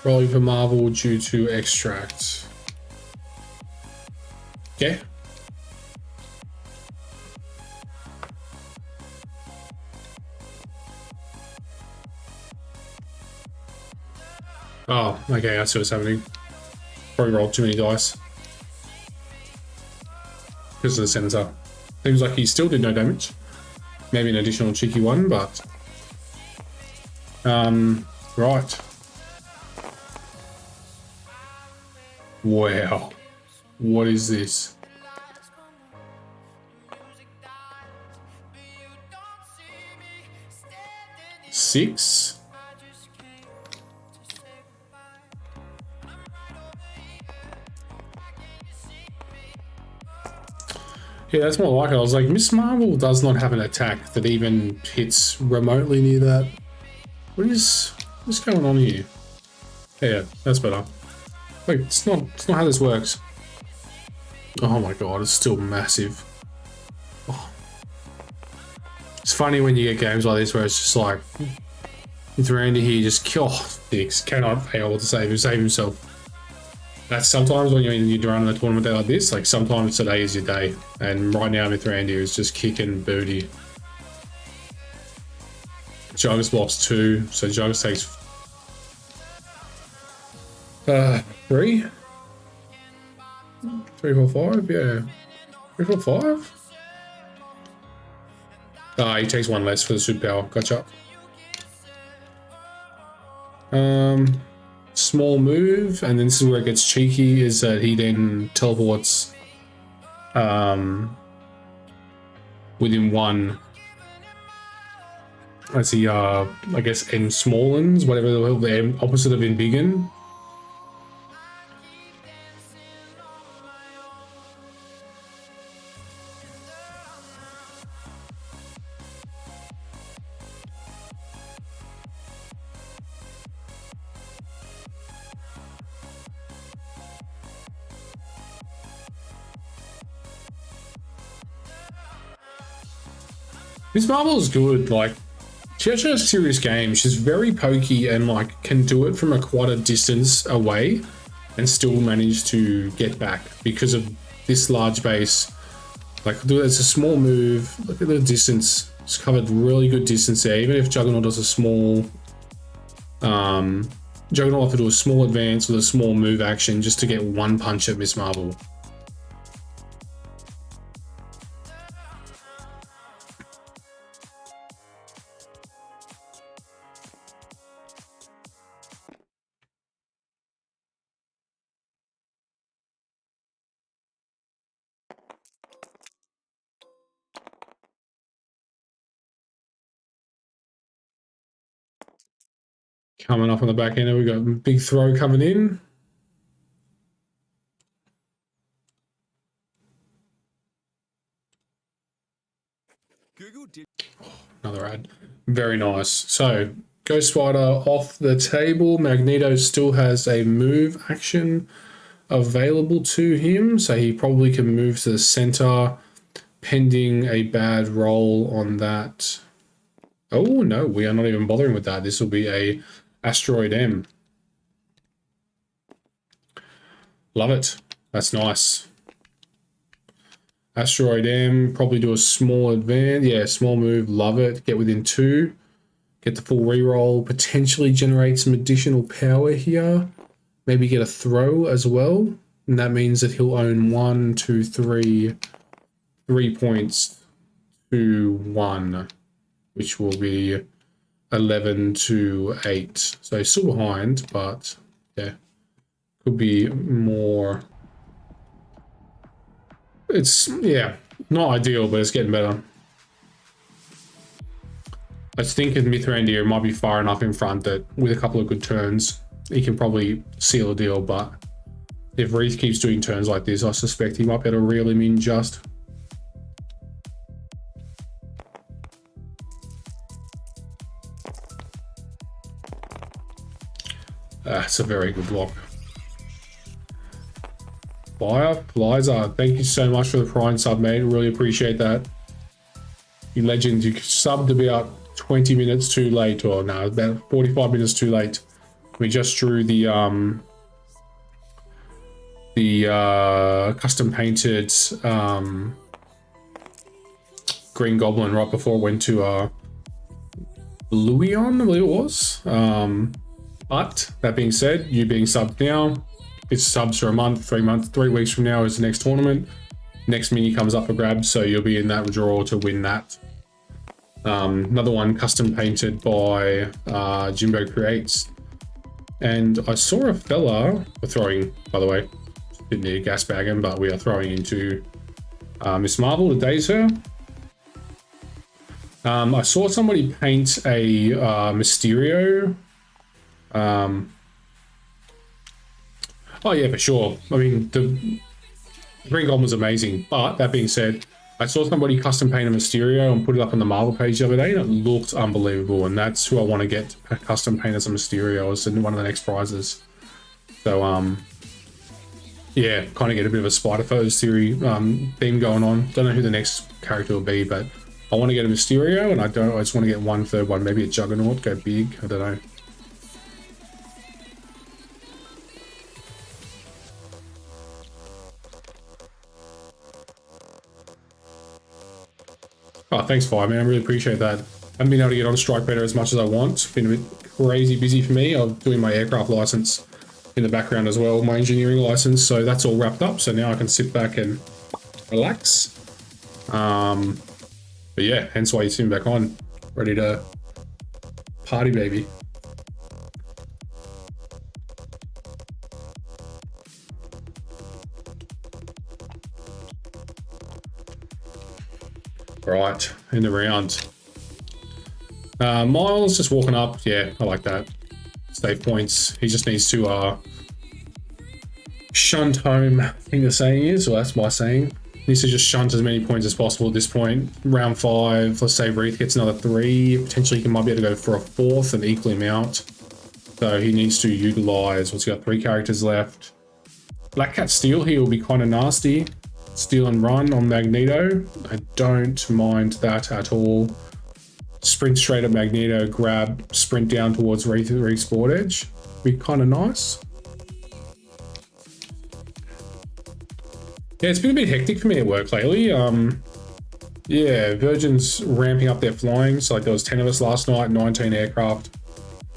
Rolling for Marvel due to extract. Okay. Oh, okay, I see what's happening. Probably rolled too many dice. Because of the center. Seems like he still did no damage. Maybe an additional cheeky one, but... right. Wow. What is this? Six? Yeah, that's more like it. I was like, Miss Marvel does not have an attack that even hits remotely near that. What's going on here? Yeah, that's better. Wait, it's not how this works. Oh my god, it's still massive. Oh. It's funny when you get games like this where it's just like, with Randy here, just kill Dix, cannot fail to save himself. That's sometimes when you're running a tournament day like this, like sometimes today is your day. And right now with Randy is just kicking booty. Jugs lost 2, so Jugs takes 3? 3, 4, 5, yeah. 3, 4, 5? Ah, he takes 1 less for the superpower. Gotcha. Small move, and then this is where it gets cheeky, is that he then teleports within 1 as he I guess smallens, whatever the opposite of embiggen. Miss Marvel is good, like, she actually has a serious game. She's very pokey and, like, can do it from quite a distance away and still manage to get back because of this large base. Like, it's a small move. Look at the distance. It's covered really good distance there. Even if Juggernaut does a small... Juggernaut will have to do a small advance with a small move action just to get 1 punch at Miss Marvel. Coming up on the back end, we got big throw coming in. Another ad. Very nice. So, Ghost Spider off the table. Magneto still has a move action available to him, so he probably can move to the center, pending a bad roll on that. Oh, no, we are not even bothering with that. This will be a Asteroid M. Love it. That's nice. Asteroid M, probably do a small advance. Yeah, small move, love it. Get within 2. Get the full reroll. Potentially generate some additional power here. Maybe get a throw as well. And that means that he'll own 1, 2, 3 points to 1, which will be 11 to 8. So he's still behind, but yeah, could be more. It's, yeah, not ideal, but it's getting better. I think in Mithrandir might be far enough in front that with a couple of good turns, he can probably seal a deal, but if Wreath keeps doing turns like this, I suspect he might be able to reel him in just. That's a very good block. Fire, Liza, thank you so much for the Prime sub, mate. Really appreciate that. You legend, you subbed about 20 minutes too late, or no, about 45 minutes too late. We just drew the custom painted Green Goblin right before it went to Luion, I believe it was. But that being said, you being subbed now, it's subs for a month, 3 months, 3 weeks from now is the next tournament. Next mini comes up for grabs, so you'll be in that draw to win that. Another one custom painted by Jimbo Creates. And I saw a fella, we're throwing, by the way, didn't need a gas bag him, but we are throwing into Miss Marvel, the days her. I saw somebody paint a Mysterio. Oh yeah, for sure. I mean, the Green Goblin was amazing, but that being said, I saw somebody custom paint a Mysterio and put it up on the Marvel page the other day, and it looked unbelievable, and that's who I want to get to custom paint as a Mysterio as one of the next prizes. So, yeah, kind of get a bit of a Spider-Foes theory theme going on. Don't know who the next character will be, but I want to get a Mysterio, and I just want to get one third one, maybe a Juggernaut, go big, I don't know. Oh, thanks, Fireman. I really appreciate that. I haven't been able to get on Strike Better as much as I want. It's been a bit crazy busy for me. I'm doing my aircraft license in the background as well, my engineering license. So that's all wrapped up. So now I can sit back and relax. But yeah, hence why you see me back on, ready to party, baby. Right, in the round. Miles just walking up. Yeah, I like that. Save points. He just needs to shunt home, I think the saying is, or that's my saying. He needs to just shunt as many points as possible at this point. Round 5, let's say Wreath gets another 3. Potentially he might be able to go for a 4th and equal him out. So he needs to utilize, what's he got, 3 characters left. Black Cat Steel here will be kind of nasty. Steal and run on Magneto. I don't mind that at all. Sprint straight at Magneto, grab, sprint down towards Wreath's board edge. Be kind of nice. Yeah, it's been a bit hectic for me at work lately. Yeah, Virgin's ramping up their flying. So like there was 10 of us last night, 19 aircraft.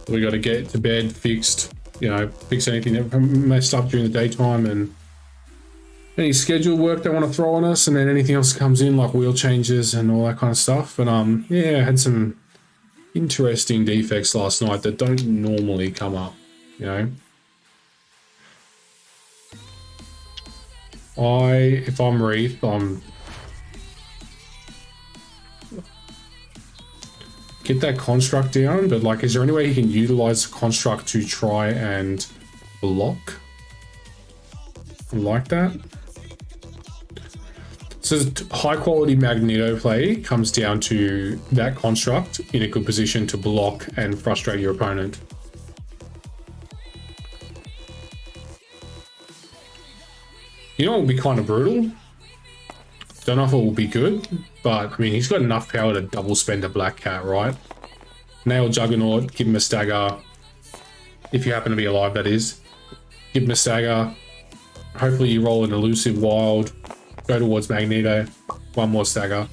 We got to get to bed, fixed, you know, fix anything that messed up during the daytime, and any scheduled work they want to throw on us, and then anything else comes in like wheel changes and all that kind of stuff. But yeah, I had some interesting defects last night that don't normally come up, you know. If I'm Wreath, get that construct down, but like, is there any way he can utilize the construct to try and block? Like that. So high quality Magneto play comes down to that construct in a good position to block and frustrate your opponent. You know what will be kind of brutal? Don't know if it will be good, but I mean, he's got enough power to double spend a Black Cat, right? Nail Juggernaut, give him a stagger. If you happen to be alive, that is. Give him a stagger. Hopefully you roll an elusive wild. Go towards Magneto. One more stagger.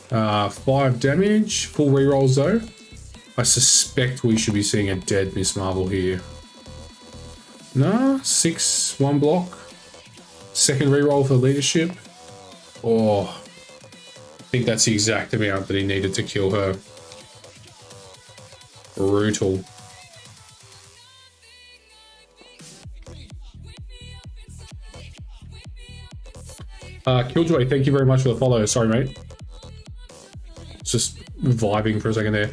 5 damage. Full rerolls though. I suspect we should be seeing a dead Miss Marvel here. Nah, 6, 1 block. Second reroll for leadership. Oh, I think that's the exact amount that he needed to kill her. Brutal. Killjoy, thank you very much for the follow. Sorry, mate. Just vibing for a second there.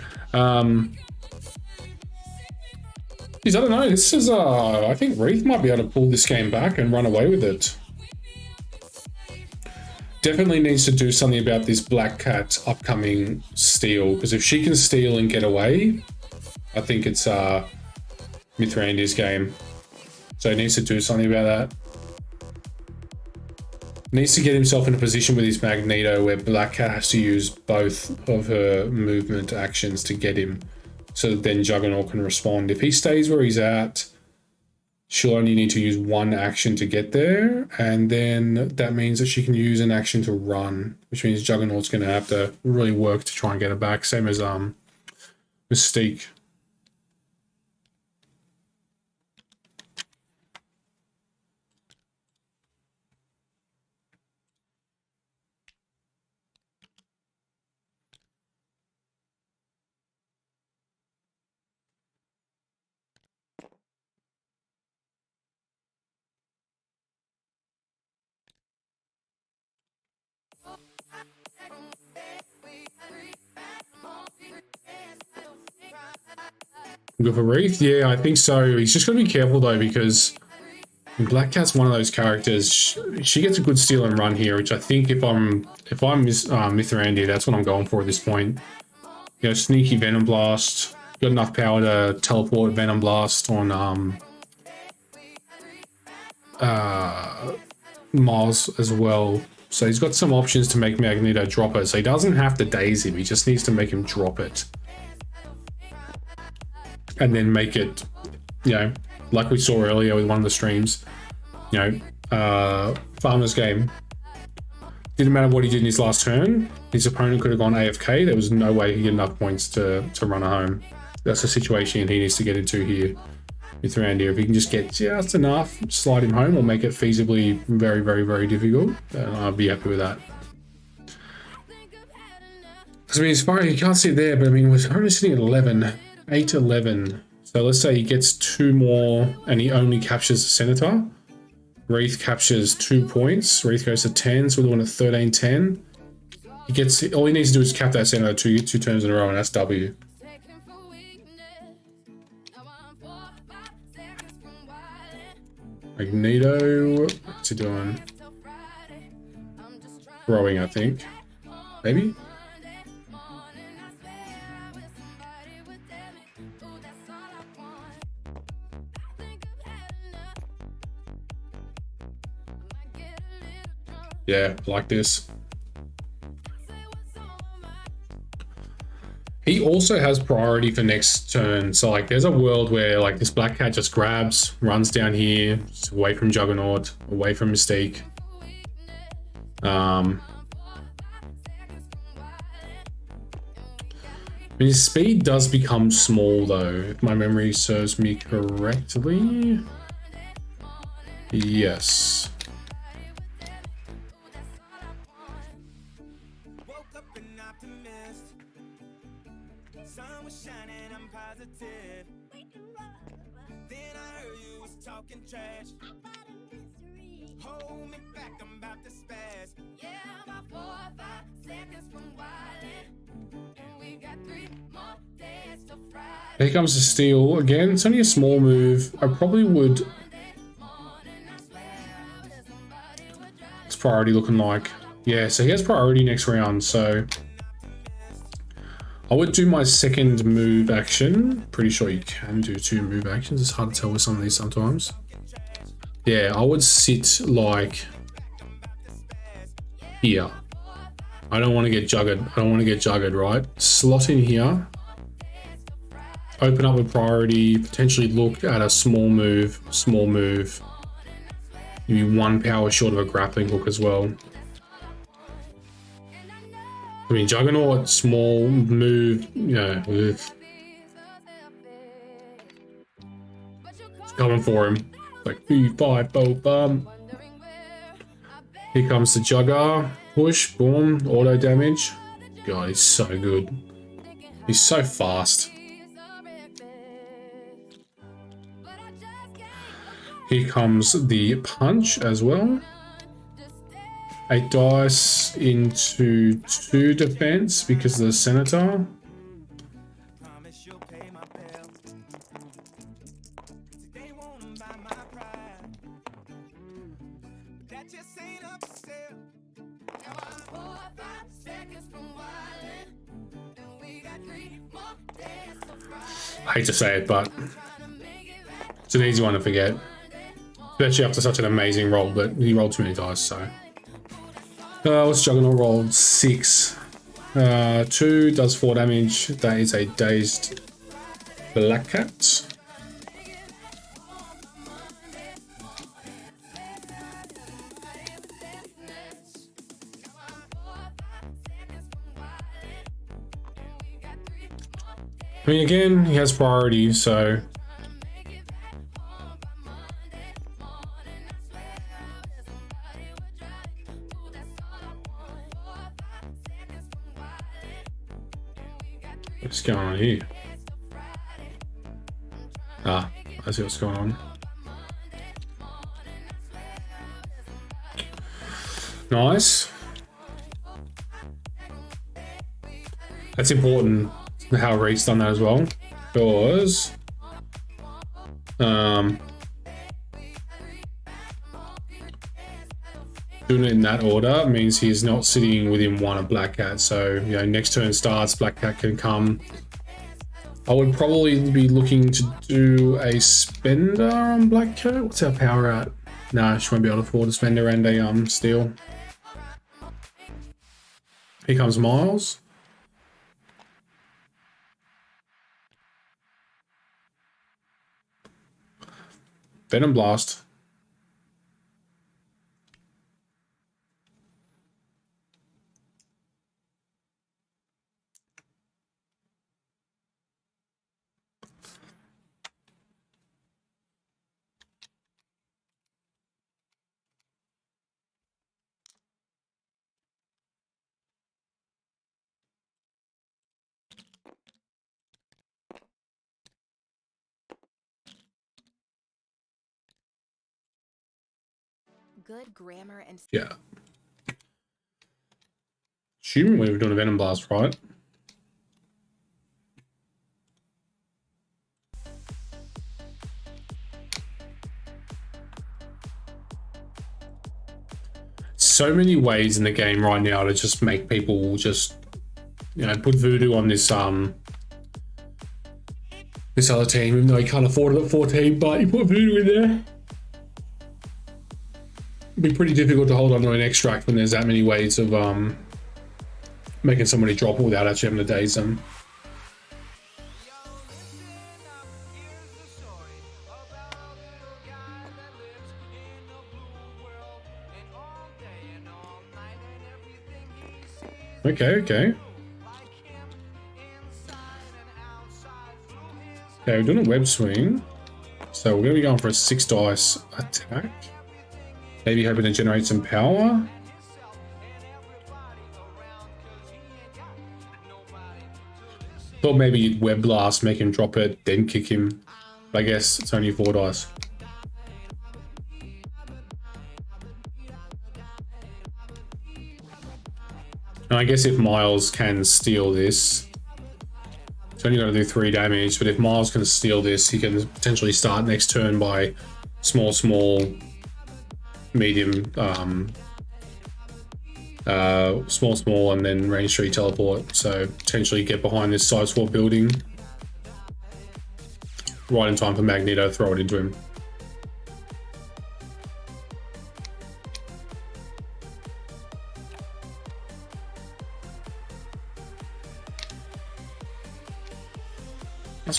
Geez, I don't know. This is, I think Wreath might be able to pull this game back and run away with it. Definitely needs to do something about this Black Cat upcoming steal, because if she can steal and get away, I think it's Mithrandi's game. So he needs to do something about that. Needs to get himself in a position with his Magneto where Black Cat has to use both of her movement actions to get him, so that then Juggernaut can respond. If he stays where he's at, she'll only need to use one action to get there, and then that means that she can use an action to run, which means Juggernaut's going to have to really work to try and get her back, same as Mystique. Go for Wreath? Yeah, I think so. He's just got to be careful though, because Black Cat's one of those characters. She gets a good steal and run here, which I think if I'm Mithrandi, that's what I'm going for at this point. You know, sneaky Venom Blast. Got enough power to teleport Venom Blast on Miles as well. So he's got some options to make Magneto drop it. So he doesn't have to daze him. He just needs to make him drop it. And then make it, you know, like we saw earlier with one of the streams, you know, Farmer's Game. Didn't matter what he did in his last turn. His opponent could have gone AFK. There was no way he'd get enough points to run home. That's the situation he needs to get into here with Randy. If he can just get just enough, slide him home, or make it feasibly very, very, very difficult, then I'll be happy with that. Because I mean, as far as you can't see it there, but I mean, we're only sitting at 11. 8-11. So let's say he gets 2 more and he only captures the Senator. Wreath captures 2 points. Wreath goes to 10, so we're doing a 13-10. He gets, all he needs to do is cap that Senator two turns in a row, and that's W. Magneto, what's he doing? Throwing, I think. Maybe? Yeah, like this. He also has priority for next turn. So like there's a world where like this Black Cat just grabs, runs down here, just away from Juggernaut, away from Mystique. I mean, his speed does become small though, if my memory serves me correctly. Yes. Here comes the steal again. It's only a small move. I probably would. What's priority looking like? Yeah, so he has priority next round. So I would do my second move action. Pretty sure you can do 2 move actions. It's hard to tell with some of these sometimes. Yeah, I would sit like here. I don't want to get jugged. I don't want to get jugged, right? Slot in here. Open up a priority. Potentially look at a small move. Small move. Maybe 1 power short of a grappling hook as well. I mean, Juggernaut, small move, you know, it's coming for him. Like, 5, boom. Here comes the Jugger. Push, boom, auto damage. God, he's so good. He's so fast. Here comes the punch as well. 8 dice into 2 defense because of the Senator. I hate to say it, but it's an easy one to forget. Especially after such an amazing roll, but he rolled too many dice, so. What's Juggernaut rolled? 6. 2 does 4 damage. That is a dazed Black Cat. I mean, again, he has priority, so. What's going on here? Ah, I see what's going on. Nice. That's important how Reed's done that as well, because doing it in that order means he's not sitting within 1 of Black Cat. So, you know, next turn starts, Black Cat can come. I would probably be looking to do a spender on Black Cat. What's our power at? Nah, she won't be able to afford a spender and a steal. Here comes Miles. Venom Blast. Good grammar and Yeah. Assuming we were doing a Venom Blast, right? So many ways in the game right now to just make people just, you know, put voodoo on this this other team, even though you can't afford it at 14, but you put voodoo in there. It'd be pretty difficult to hold on to an extract when there's that many ways of making somebody drop it without actually having to daze them. Okay. Okay, we're doing a web swing. So we're going to be going for a 6 dice attack. Maybe hoping to generate some power. Thought maybe you'd web blast, make him drop it, then kick him. But I guess it's only 4 dice. And I guess if Miles can steal this, it's only going to do 3 damage, but if Miles can steal this, he can potentially start next turn by small, medium, small, and then range 3 teleport. So potentially get behind this side swap building right in time for Magneto, throw it into him.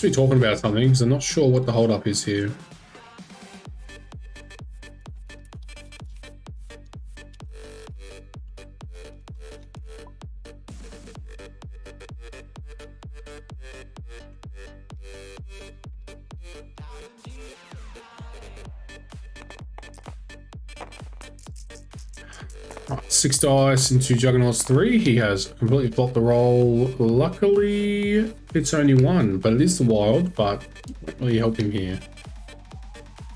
be talking about something because I'm not sure what the hold up is here. Right, 6 dice into Juggernauts 3. He has completely blocked the roll. Luckily, it's only 1, but it is the wild, but not really help him here.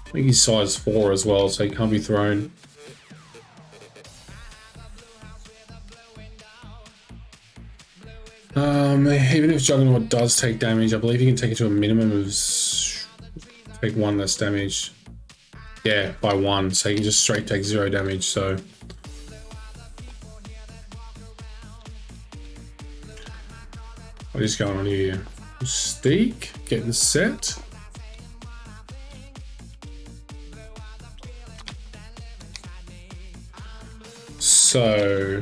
I think he's size 4 as well, so he can't be thrown. Even if Juggernaut does take damage, I believe he can take it to a minimum of take 1 less damage. Yeah, by 1, so he can just straight take 0 damage, so... What is going on here? Steak getting set. So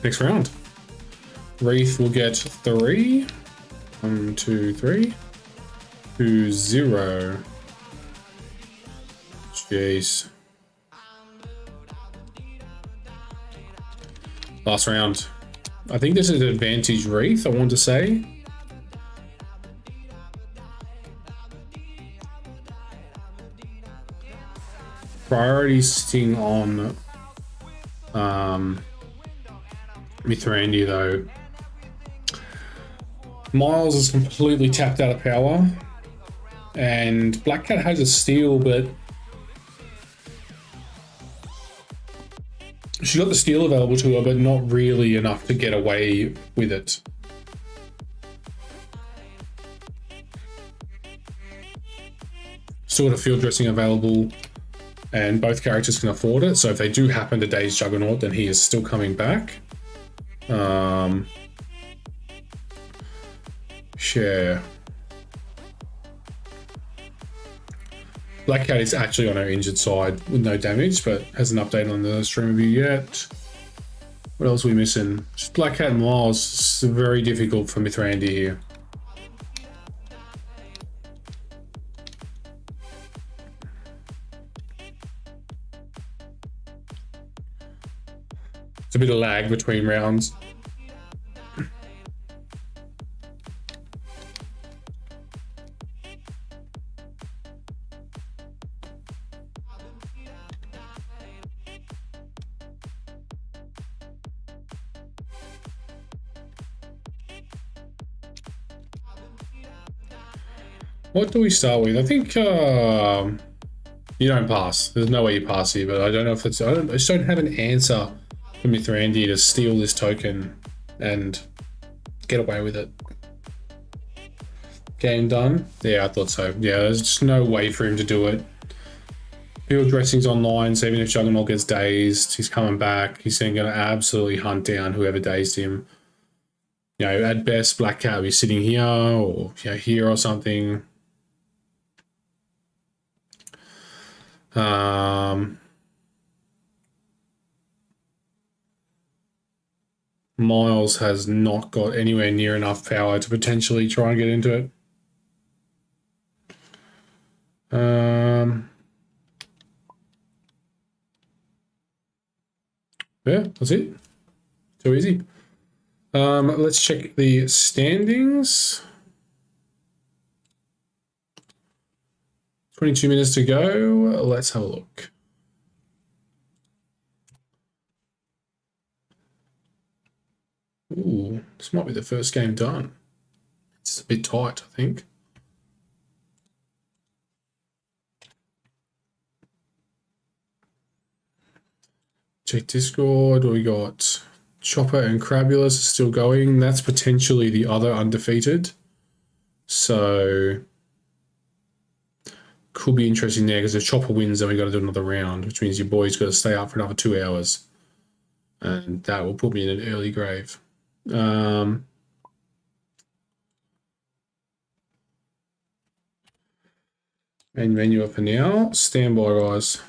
next round, Wreath will get 3. 1, 2, 3. To 0. Jeez. Last round. I think this is an advantage Wreath, I want to say. Priority sitting on Mithrandir though. Miles is completely tapped out of power. And Black Cat has a steal, but she got the steal available to her, but not really enough to get away with it. Still got a field dressing available, and both characters can afford it. So if they do happen to daze Juggernaut, then he is still coming back. Share. Black Cat is actually on her injured side with no damage, but hasn't updated on the stream review yet. What else are we missing? Just Black Cat and Miles. It's very difficult for Mithrandir here. It's a bit of lag between rounds. What do we start with? I think you don't pass. There's no way you pass here, but I don't know if it's... I just don't have an answer for Mithrandir to steal this token and get away with it. Game done? Yeah, I thought so. Yeah, there's just no way for him to do it. Field dressing's online, so even if Juggernaut gets dazed, he's coming back. He's then going to absolutely hunt down whoever dazed him. You know, at best, Black Cat will be sitting here or here or something. Miles has not got anywhere near enough power to potentially try and get into it. Yeah, that's it. Too easy. Let's check the standings. 22 minutes to go. Let's have a look. Ooh, this might be the first game done. It's a bit tight, I think. Check Discord. We got Chopper and Crabulous still going. That's potentially the other undefeated. So could be interesting there because if Chopper wins, then we got to do another round, which means your boy's got to stay up for another 2 hours. And that will put me in an early grave. Main menu up for now. Stand by, guys.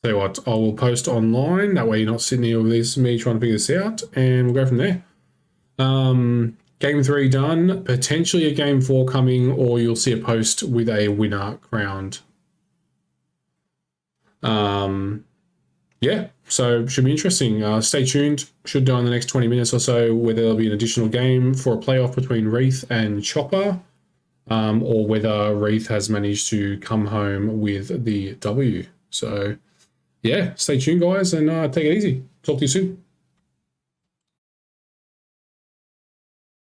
Tell you what, I will post online. That way you're not sitting here with this, me trying to figure this out, and we'll go from there. Game 3 done. Potentially a game 4 coming, or you'll see a post with a winner crowned. Yeah, so should be interesting. Stay tuned. Should do in the next 20 minutes or so whether there'll be an additional game for a playoff between Wreath and Chopper, or whether Wreath has managed to come home with the W. So, yeah, stay tuned, guys, and take it easy. Talk to you soon.